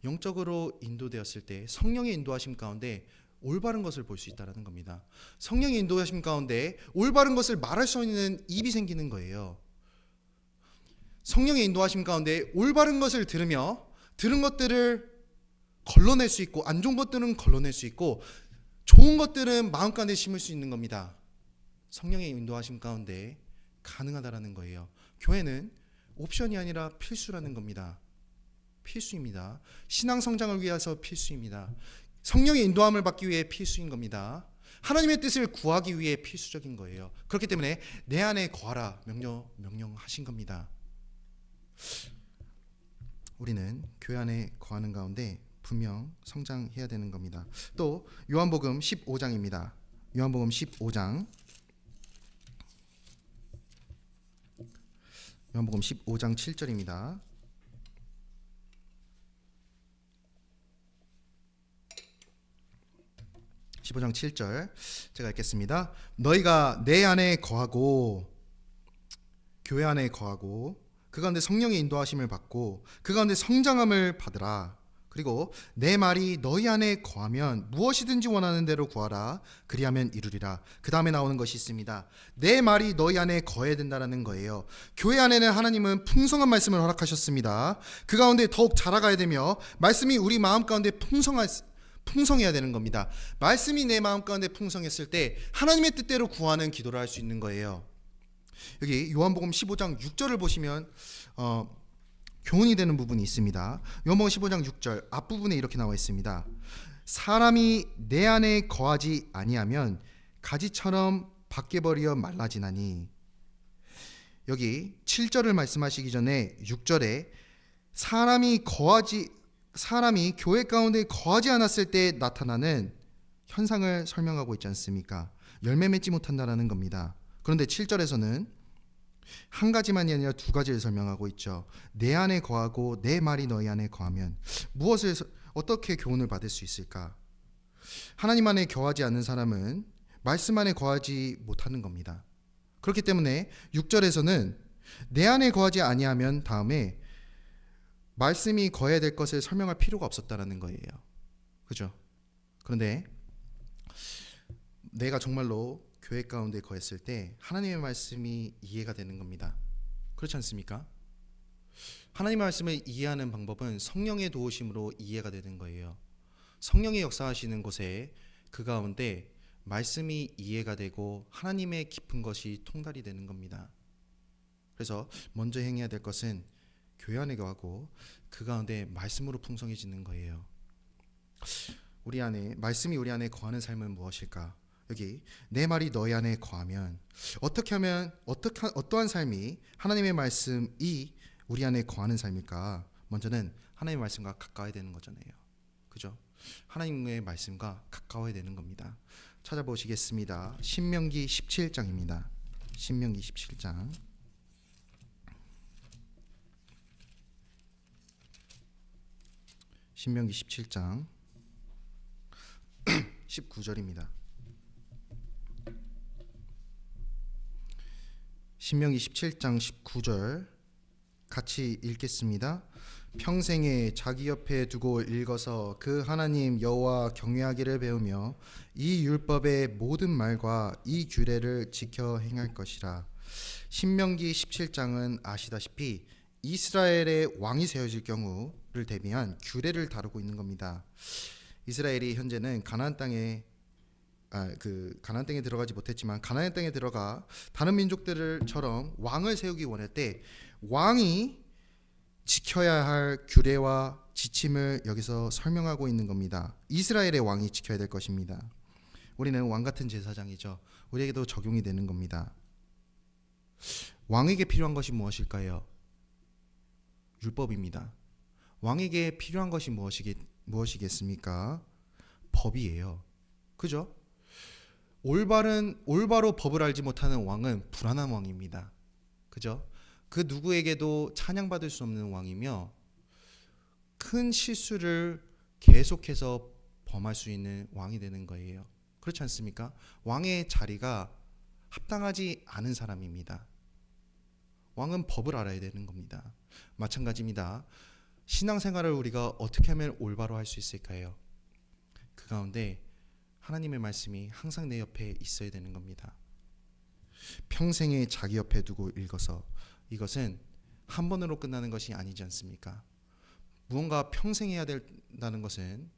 Speaker 1: 영적으로 인도되었을 때 성령의 인도하심 가운데 올바른 것을 볼 수 있다는 겁니다. 성령의 인도하심 가운데 올바른 것을 말할 수 있는 입이 생기는 거예요. 성령의 인도하심 가운데 올바른 것을 들으며 들은 것들을 걸러낼 수 있고 안 좋은 것들은 걸러낼 수 있고 좋은 것들은 마음 가운데 심을 수 있는 겁니다. 성령의 인도하심 가운데 가능하다라는 거예요. 교회는 옵션이 아니라 필수라는 겁니다. 필수입니다. 신앙 성장을 위해서 필수입니다. 성령의 인도함을 받기 위해 필수인 겁니다. 하나님의 뜻을 구하기 위해 필수적인 거예요. 그렇기 때문에 내 안에 거하라 명령하신 겁니다. 우리는 교회 안에 거하는 가운데 분명 성장해야 되는 겁니다. 또 요한복음 15장입니다. 요한복음 15장 7절입니다. (15장 7절) 제가 읽겠습니다. 너희가 내 안에 거하고 교회 안에 거하고 그 가운데 성령의 인도하심을 받고 그 가운데 성장함을 받으라. 그리고 내 말이 너희 안에 거하면 무엇이든지 원하는 대로 구하라. 그리하면 이루리라. 그 다음에 나오는 것이 있습니다. 내 말이 너희 안에 거해야 된다는 거예요. 교회 안에는 하나님은 풍성한 말씀을 허락하셨습니다. 그 가운데 더욱 자라가야 되며 말씀이 우리 마음 가운데 풍성해야 되는 겁니다. 말씀이 내 마음 가운데 풍성했을 때 하나님의 뜻대로 구하는 기도를 할 수 있는 거예요. 여기 요한복음 15장 6절을 보시면 교훈이 되는 부분이 있습니다. 요한복음 15장 6절 앞부분에 이렇게 나와 있습니다. 사람이 내 안에 거하지 아니하면 가지처럼 밖에 버리어 말라지나니. 여기 7절을 말씀하시기 전에 6절에 사람이 교회 가운데 거하지 않았을 때 나타나는 현상을 설명하고 있지 않습니까? 열매 맺지 못한다라는 겁니다. 그런데 7절에서는 한 가지만이 아니라 두 가지를 설명하고 있죠. 내 안에 거하고 내 말이 너희 안에 거하면 어떻게 교훈을 받을 수 있을까? 하나님 안에 거하지 않는 사람은 말씀 안에 거하지 못하는 겁니다. 그렇기 때문에 6절에서는 내 안에 거하지 아니하면 다음에 말씀이 거해야 될 것을 설명할 필요가 없었다라는 거예요. 그죠? 그런데 내가 정말로 교회 가운데 거했을 때 하나님의 말씀이 이해가 되는 겁니다. 그렇지 않습니까? 하나님의 말씀을 이해하는 방법은 성령의 도우심으로 이해가 되는 거예요. 성령의 역사하시는 곳에 그 가운데 말씀이 이해가 되고 하나님의 깊은 것이 통달이 되는 겁니다. 그래서 먼저 행해야 될 것은 교회 안에 거하고 그 가운데 말씀으로 풍성해지는 거예요. 말씀이 우리 안에 거하는 삶은 무엇일까? 여기 내 말이 너희 안에 거하면 어떻게 하면 어떠한 삶이 하나님의 말씀이 우리 안에 거하는 삶일까? 먼저는 하나님의 말씀과 가까워야 되는 거잖아요. 그죠? 하나님의 말씀과 가까워야 되는 겁니다. 찾아보시겠습니다. 신명기 17장입니다. 신명기 17장. 신명기 17장 19절입니다. 신명기 17장 19절 같이 읽겠습니다. 평생에 자기 옆에 두고 읽어서 그 하나님 여호와 경외하기를 배우며 이 율법의 모든 말과 이 규례를 지켜 행할 것이라. 신명기 17장은 아시다시피 이스라엘의 왕이 세워질 경우를 대비한 규례를 다루고 있는 겁니다. 이스라엘이 현재는 가나안 땅에 들어가지 못했지만 가나안 땅에 들어가 다른 민족들처럼 왕을 세우기 원할 때 왕이 지켜야 할 규례와 지침을 여기서 설명하고 있는 겁니다. 이스라엘의 왕이 지켜야 될 것입니다. 우리는 왕 같은 제사장이죠. 우리에게도 적용이 되는 겁니다. 왕에게 필요한 것이 무엇일까요? 율법입니다. 왕에게 필요한 것이 무엇이겠습니까? 법이에요. 그죠? 올바로 법을 알지 못하는 왕은 불안한 왕입니다. 그죠? 그 누구에게도 찬양받을 수 없는 왕이며 큰 실수를 계속해서 범할 수 있는 왕이 되는 거예요. 그렇지 않습니까? 왕의 자리가 합당하지 않은 사람입니다. 왕은 법을 알아야 되는 겁니다. 마찬가지입니다. 신앙생활을 우리가 어떻게 하면 올바로 할 수 있을까요? 그 가운데 하나님의 말씀이 항상 내 옆에 있어야 되는 겁니다. 평생에 자기 옆에 두고 읽어서, 이것은 한 번으로 끝나는 것이 아니지 않습니까? 무언가 평생 해야 된다는 것은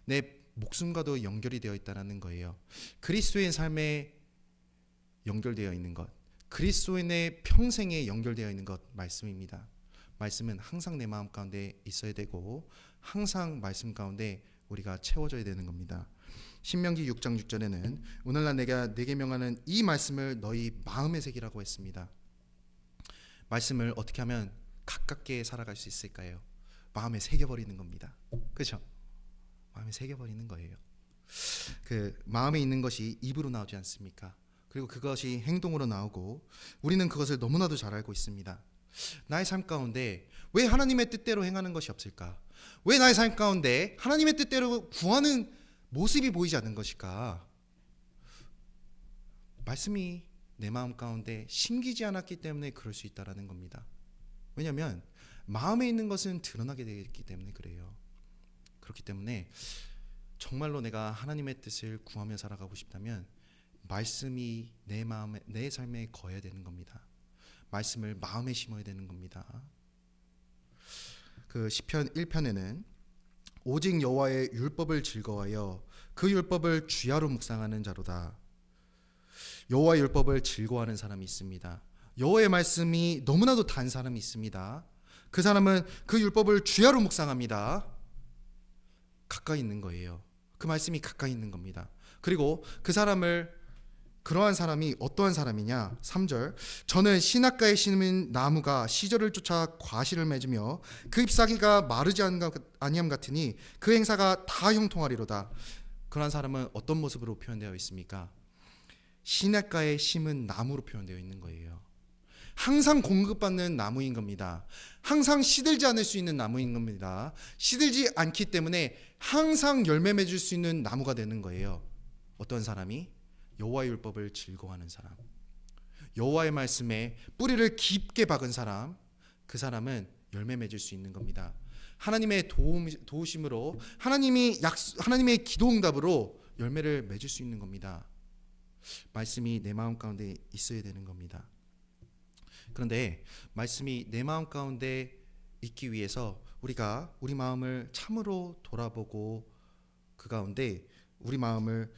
Speaker 1: 내 목숨과도 연결이 되어 있다는 거예요. 그리스도의 삶에 연결되어 있는 것, 그리스도인의 평생에 연결되어 있는 것, 말씀입니다. 말씀은 항상 내 마음 가운데 있어야 되고 항상 말씀 가운데 우리가 채워져야 되는 겁니다. 신명기 6장 6절에는 오늘날 내가 네게 명하는 이 말씀을 너희 마음에 새기라고 했습니다. 말씀을 어떻게 하면 가깝게 살아갈 수 있을까요? 마음에 새겨버리는 겁니다. 그렇죠? 마음에 새겨버리는 거예요. 그 마음에 있는 것이 입으로 나오지 않습니까? 그리고 그것이 행동으로 나오고 우리는 그것을 너무나도 잘 알고 있습니다. 나의 삶 가운데 왜 하나님의 뜻대로 행하는 것이 없을까? 왜 나의 삶 가운데 하나님의 뜻대로 구하는 모습이 보이지 않는 것일까? 말씀이 내 마음 가운데 심기지 않았기 때문에 그럴 수 있다라는 겁니다. 왜냐하면 마음에 있는 것은 드러나게 되어 있기 때문에 그래요. 그렇기 때문에 정말로 내가 하나님의 뜻을 구하며 살아가고 싶다면 말씀이 내 마음에, 내 삶에 거해야 되는 겁니다. 말씀을 마음에 심어야 되는 겁니다. 그 시편 1편에는 오직 여호와의 율법을 즐거워하여 그 율법을 주야로 묵상하는 자로다. 여호와의 율법을 즐거워하는 사람이 있습니다. 여호와의 말씀이 너무나도 단 사람이 있습니다. 그 사람은 그 율법을 주야로 묵상합니다. 가까이 있는 거예요. 그 말씀이 가까이 있는 겁니다. 그리고 그러한 사람이 어떠한 사람이냐? 3절, 저는 시냇가에 심은 나무가 시절을 쫓아 과실을 맺으며 그 잎사귀가 마르지 아니함 같으니 그 행사가 다 형통하리로다. 그러한 사람은 어떤 모습으로 표현되어 있습니까? 시냇가에 심은 나무로 표현되어 있는 거예요. 항상 공급받는 나무인 겁니다. 항상 시들지 않을 수 있는 나무인 겁니다. 시들지 않기 때문에 항상 열매 맺을 수 있는 나무가 되는 거예요. 어떤 사람이? 여호와의 율법을 즐거워하는 사람, 여호와의 말씀에 뿌리를 깊게 박은 사람, 그 사람은 열매 맺을 수 있는 겁니다. 하나님의 도우심으로 하나님의 기도 응답으로 열매를 맺을 수 있는 겁니다. 말씀이 내 마음 가운데 있어야 되는 겁니다. 그런데 말씀이 내 마음 가운데 있기 위해서 우리가 우리 마음을 참으로 돌아보고 그 가운데 우리 마음을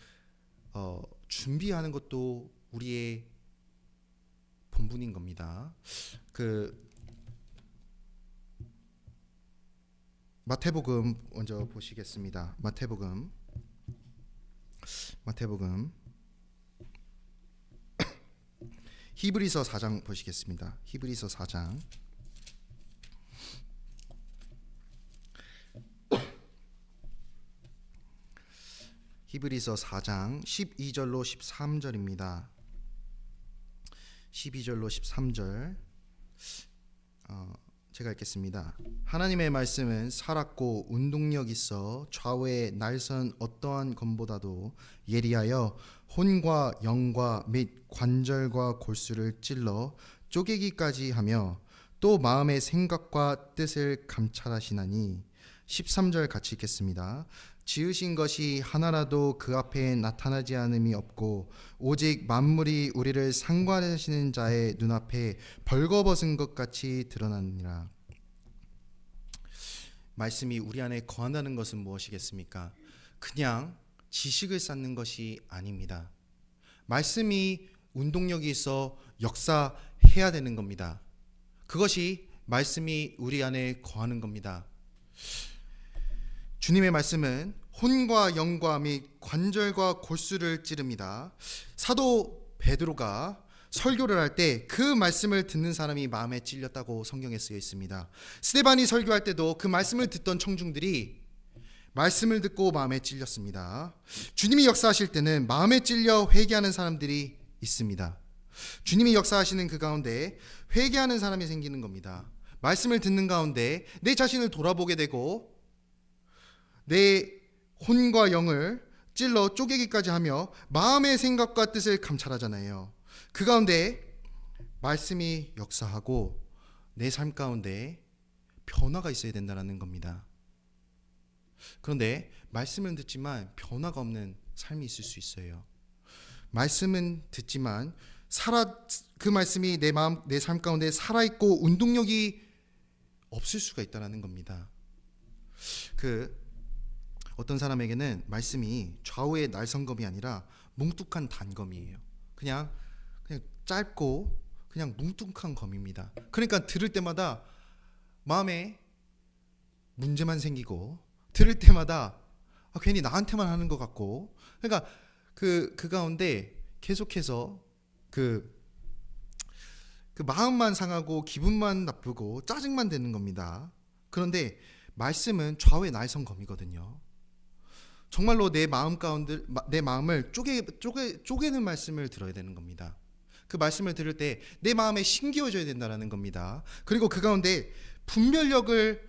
Speaker 1: 준비하는 것도 우리의 본분인 겁니다. 마태복음 먼저 보시겠습니다. 마태복음 히브리서 4장 보시겠습니다. 히브리서 4장 히브리서 4장 12절로 13절입니다. 12절로 13절 제가 읽겠습니다. 하나님의 말씀은 살았고 운동력 있어 좌우의 날선 어떠한 검보다도 예리하여 혼과 영과 및 관절과 골수를 찔러 쪼개기까지 하며 또 마음의 생각과 뜻을 감찰하시나니 13절 같이 읽겠습니다. 지으신 것이 하나라도 그 앞에 나타나지 않음이 없고 오직 만물이 우리를 상관하시는 자의 눈앞에 벌거벗은 것 같이 드러나느니라. 말씀이 우리 안에 거한다는 것은 무엇이겠습니까? 그냥 지식을 쌓는 것이 아닙니다. 말씀이 운동력이 있어 역사해야 되는 겁니다. 그것이 말씀이 우리 안에 거하는 겁니다. 주님의 말씀은 혼과 영과 및 관절과 골수를 찌릅니다. 사도 베드로가 설교를 할 때 그 말씀을 듣는 사람이 마음에 찔렸다고 성경에 쓰여 있습니다. 스데반이 설교할 때도 그 말씀을 듣던 청중들이 말씀을 듣고 마음에 찔렸습니다. 주님이 역사하실 때는 마음에 찔려 회개하는 사람들이 있습니다. 주님이 역사하시는 그 가운데 회개하는 사람이 생기는 겁니다. 말씀을 듣는 가운데 내 자신을 돌아보게 되고 내 혼과 영을 찔러 쪼개기까지 하며 마음의 생각과 뜻을 감찰하잖아요. 그 가운데 말씀이 역사하고 내 삶 가운데 변화가 있어야 된다는 겁니다. 그런데 말씀은 듣지만 변화가 없는 삶이 있을 수 있어요. 말씀은 듣지만 그 말씀이 내 삶 가운데 살아있고 운동력이 없을 수가 있다는 겁니다. 어떤 사람에게는 말씀이 좌우의 날성검이 아니라 뭉툭한 단검이에요. 그냥 짧고 그냥 뭉툭한 검입니다. 그러니까 들을 때마다 마음에 문제만 생기고 들을 때마다 괜히 나한테만 하는 것 같고, 그러니까 그 가운데 계속해서 그 마음만 상하고 기분만 나쁘고 짜증만 되는 겁니다. 그런데 말씀은 좌우의 날성검이거든요. 정말로 내 마음 가운데 내 마음을 쪼개는 말씀을 들어야 되는 겁니다. 그 말씀을 들을 때 내 마음에 심기어져야 된다는 겁니다. 그리고 그 가운데 분별력을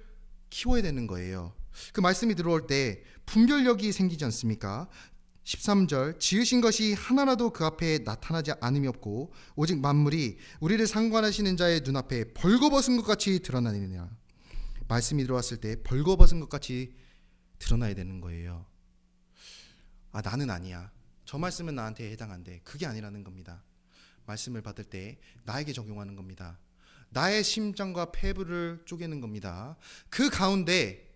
Speaker 1: 키워야 되는 거예요. 그 말씀이 들어올 때 분별력이 생기지 않습니까?
Speaker 2: 13절 지으신 것이 하나라도 그 앞에 나타나지 않음이 없고 오직 만물이 우리를 상관하시는 자의 눈앞에 벌거벗은 것 같이 드러나느니라. 말씀이 들어왔을 때 벌거벗은 것 같이 드러나야 되는 거예요. 아, 나는 아니야, 저 말씀은 나한테 해당한데, 그게 아니라는 겁니다. 말씀을 받을 때 나에게 적용하는 겁니다. 나의 심장과 폐부를 쪼개는 겁니다. 그 가운데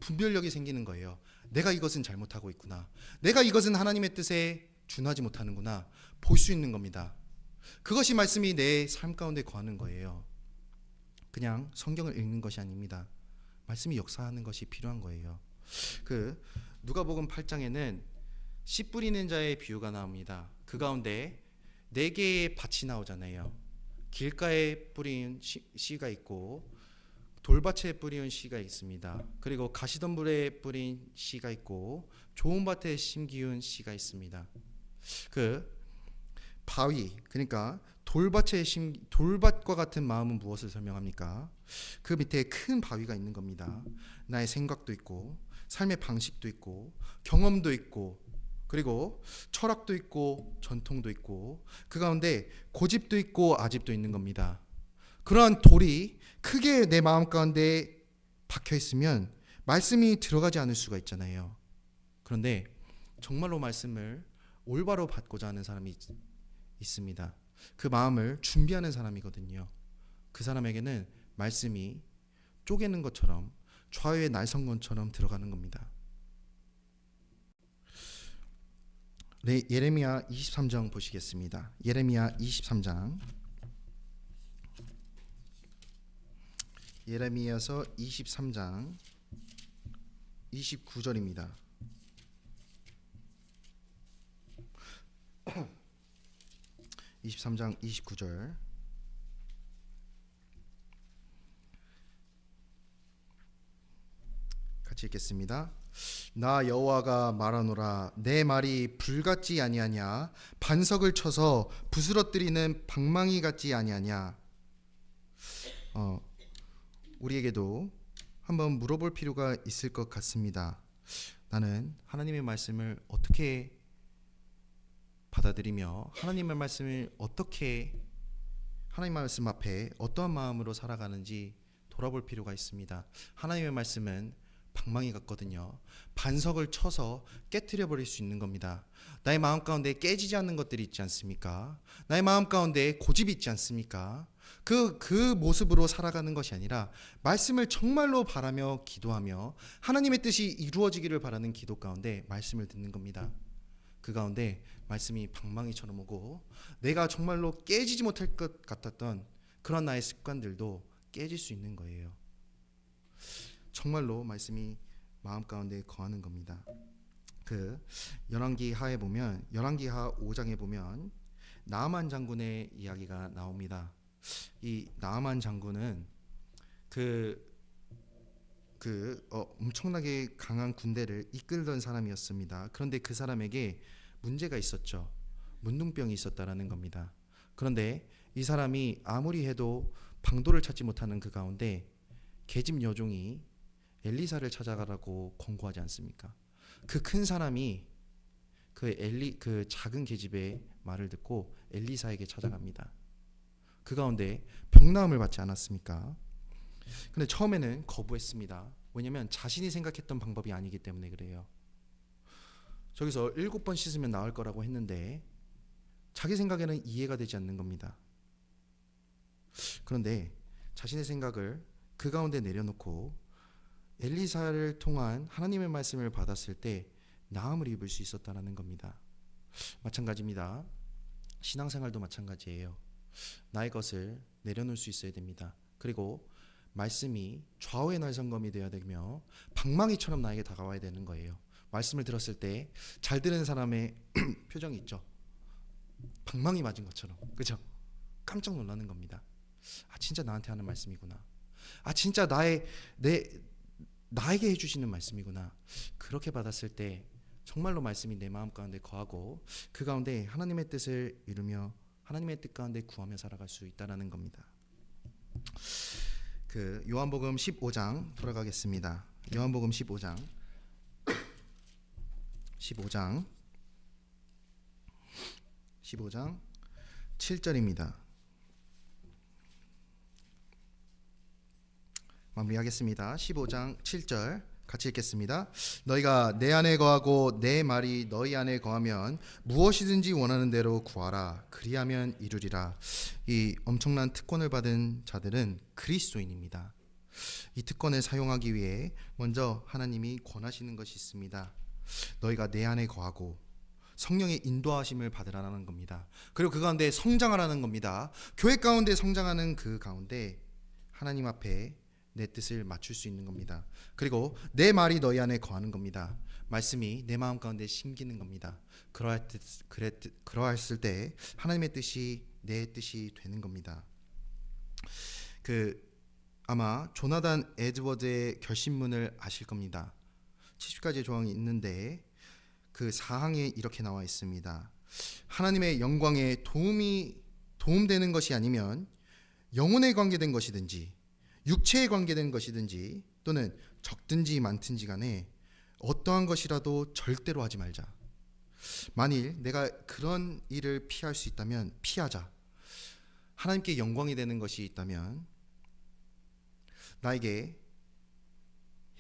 Speaker 2: 분별력이 생기는 거예요. 내가 이것은 잘못하고 있구나, 내가 이것은 하나님의 뜻에 준하지 못하는구나 볼 수 있는 겁니다. 그것이 말씀이 내 삶 가운데 거하는 거예요. 그냥 성경을 읽는 것이 아닙니다. 말씀이 역사하는 것이 필요한 거예요. 그 누가복음 8장에는 씨 뿌리는 자의 비유가 나옵니다. 그 가운데 4개의 밭이 나오잖아요. 길가에 뿌린 씨가 있고, 돌밭에 뿌린 씨가 있습니다. 그리고 가시덤불에 뿌린 씨가 있고, 좋은 밭에 심기운 씨가 있습니다. 그 바위, 그러니까 돌밭과 같은 마음은 무엇을 설명합니까? 그 밑에 큰 바위가 있는 겁니다. 나의 생각도 있고, 삶의 방식도 있고, 경험도 있고, 그리고 철학도 있고, 전통도 있고, 그 가운데 고집도 있고 아집도 있는 겁니다. 그러한 돌이 크게 내 마음 가운데 박혀 있으면 말씀이 들어가지 않을 수가 있잖아요. 그런데 정말로 말씀을 올바로 받고자 하는 사람이 있습니다. 그 마음을 준비하는 사람이거든요. 그 사람에게는 말씀이 쪼개는 것처럼, 좌우의 날성건처럼 들어가는 겁니다. 네, 예레미야 23장 보시겠습니다. 예레미야 23장, 예레미야서 23장 29절입니다. (23장 29절) 같이 읽겠습니다. 나 여호와가 말하노라, 내 말이 불같지 아니하냐, 반석을 쳐서 부스러뜨리는 방망이 같지 아니하냐. 우리에게도 한번 물어볼 필요가 있을 것 같습니다. 나는 하나님의 말씀을 어떻게 받아들이며, 하나님의 말씀을 어떻게, 하나님의 말씀 앞에 어떠한 마음으로 살아가는지 돌아볼 필요가 있습니다. 하나님의 말씀은 방망이 같거든요. 반석을 쳐서 깨트려 버릴 수 있는 겁니다. 나의 마음 가운데 깨지지 않는 것들이 있지 않습니까? 나의 마음 가운데 고집이 있지 않습니까? 그 모습으로 살아가는 것이 아니라 말씀을 정말로 바라며 기도하며 하나님의 뜻이 이루어지기를 바라는 기도 가운데 말씀을 듣는 겁니다. 그 가운데 말씀이 방망이처럼 오고, 내가 정말로 깨지지 못할 것 같았던 그런 나의 습관들도 깨질 수 있는 거예요. 정말로 말씀이 마음 가운데 거하는 겁니다. 그 열왕기하에 보면, 열왕기하 5장에 보면 나아만 장군의 이야기가 나옵니다. 이 나아만 장군은 엄청나게 강한 군대를 이끌던 사람이었습니다. 그런데 그 사람에게 문제가 있었죠. 문둥병이 있었다라는 겁니다. 그런데 이 사람이 아무리 해도 방도를 찾지 못하는 그 가운데 계집 여종이 엘리사를 찾아가라고 권고하지 않습니까? 그 큰 사람이 그 작은 계집의 말을 듣고 엘리사에게 찾아갑니다. 그 가운데 병나음을 받지 않았습니까? 근데 처음에는 거부했습니다. 왜냐하면 자신이 생각했던 방법이 아니기 때문에 그래요. 저기서 7번 씻으면 나을 거라고 했는데 자기 생각에는 이해가 되지 않는 겁니다. 그런데 자신의 생각을 그 가운데 내려놓고 엘리사를 통한 하나님의 말씀을 받았을 때 나음을 입을 수 있었다는 겁니다. 마찬가지입니다. 신앙생활도 마찬가지예요. 나의 것을 내려놓을 수 있어야 됩니다. 그리고 말씀이 좌우의 날성검이 되어야 되며 방망이처럼 나에게 다가와야 되는 거예요. 말씀을 들었을 때 잘 들은 사람의 표정이 있죠. 방망이 맞은 것처럼, 그죠? 깜짝 놀라는 겁니다. 아, 진짜 나한테 하는 말씀이구나. 아, 진짜 나에게 해주시는 말씀이구나. 그렇게 받았을 때 정말로 말씀이 내 마음 가운데 거하고 그 가운데 하나님의 뜻을 이루며 하나님의 뜻 가운데 구하며 살아갈 수 있다라는 겁니다. 그 요한복음 15장 돌아가겠습니다. 요한복음 15장 15장 7절입니다. 마무리하겠습니다. 15장 7절 같이 읽겠습니다. 너희가 내 안에 거하고 내 말이 너희 안에 거하면 무엇이든지 원하는 대로 구하라. 그리하면 이루리라. 이 엄청난 특권을 받은 자들은 그리스도인입니다. 이 특권을 사용하기 위해 먼저 하나님이 권하시는 것이 있습니다. 너희가 내 안에 거하고 성령의 인도하심을 받으라는 겁니다. 그리고 그 가운데 성장하라는 겁니다. 교회 가운데 성장하는 그 가운데 하나님 앞에 내 뜻을 맞출 수 있는 겁니다. 그리고 내 말이 너희 안에 거하는 겁니다. 말씀이 내 마음 가운데 심기는 겁니다. 그러했을 때 하나님의 뜻이 내 뜻이 되는 겁니다. 아마 조나단 에드워드의 결심문을 아실 겁니다. 70가지의 조항이 있는데 그 4항에 이렇게 나와 있습니다. 하나님의 영광에 도움되는 것이 아니면 영혼에 관계된 것이든지 육체에 관계된 것이든지 또는 적든지 많든지 간에 어떠한 것이라도 절대로 하지 말자. 만일 내가 그런 일을 피할 수 있다면 피하자. 하나님께 영광이 되는 것이 있다면 나에게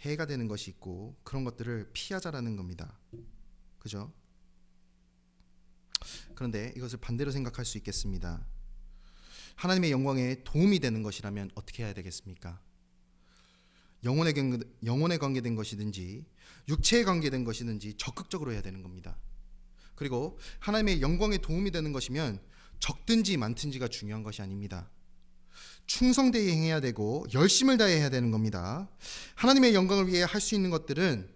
Speaker 2: 해가 되는 것이 있고 그런 것들을 피하자라는 겁니다. 그죠? 그런데 이것을 반대로 생각할 수 있겠습니다. 하나님의 영광에 도움이 되는 것이라면 어떻게 해야 되겠습니까? 영혼에 관계된 것이든지 육체에 관계된 것이든지 적극적으로 해야 되는 겁니다. 그리고 하나님의 영광에 도움이 되는 것이면 적든지 많든지가 중요한 것이 아닙니다. 충성되게 행해야 되고 열심을 다해 해야 되는 겁니다. 하나님의 영광을 위해 할 수 있는 것들은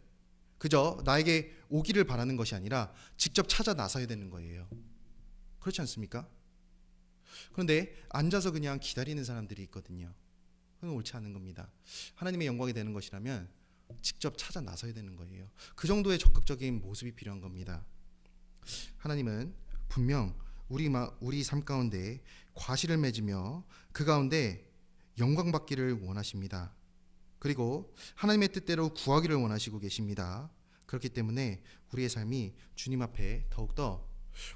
Speaker 2: 그저 나에게 오기를 바라는 것이 아니라 직접 찾아 나서야 되는 거예요. 그렇지 않습니까? 그런데 앉아서 그냥 기다리는 사람들이 있거든요. 그건 옳지 않은 겁니다. 하나님의 영광이 되는 것이라면 직접 찾아 나서야 되는 거예요. 그 정도의 적극적인 모습이 필요한 겁니다. 하나님은 분명 우리 삶 가운데 과실을 맺으며 그 가운데 영광 받기를 원하십니다. 그리고 하나님의 뜻대로 구하기를 원하시고 계십니다. 그렇기 때문에 우리의 삶이 주님 앞에 더욱더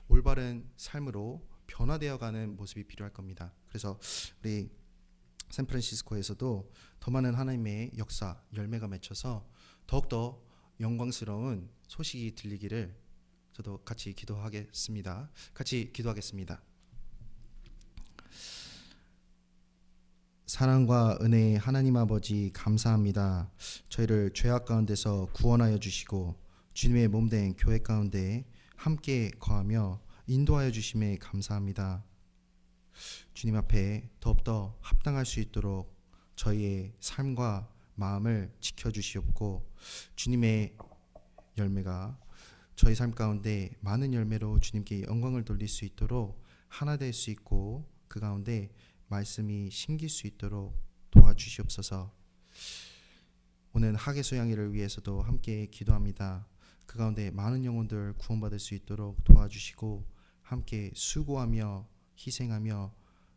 Speaker 2: 올바른 삶으로 변화되어가는 모습이 필요할 겁니다. 그래서 우리 샌프란시스코에서도 더 많은 하나님의 역사, 열매가 맺혀서 더욱더 영광스러운 소식이 들리기를 저도 같이 기도하겠습니다. 같이 기도하겠습니다. 사랑과 은혜의 하나님 아버지 감사합니다. 저희를 죄악 가운데서 구원하여 주시고 주님의 몸된 교회 가운데 함께 거하며 인도하여 주심에 감사합니다. 주님 앞에 더욱더 합당할 수 있도록 저희의 삶과 마음을 지켜주시옵고 주님의 열매가 저희 삶 가운데 많은 열매로 주님께 영광을 돌릴 수 있도록 하나 될 수 있고 그 가운데 말씀이 심길 수 있도록 도와주시옵소서. 오늘 학예 소양이를 위해서도 함께 기도합니다. 그 가운데 많은 영혼들 구원받을 수 있도록 도와주시고 함께 수고하며 희생하며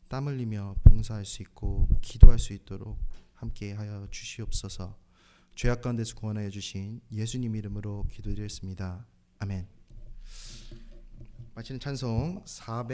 Speaker 2: 땀 흘리며 봉사할 수 있고 기도할 수 있도록 함께 하여 주시옵소서. 죄악 가운데서 구원하여 주신 예수님 이름으로 기도드렸습니다. 아멘. 마치는 찬송 400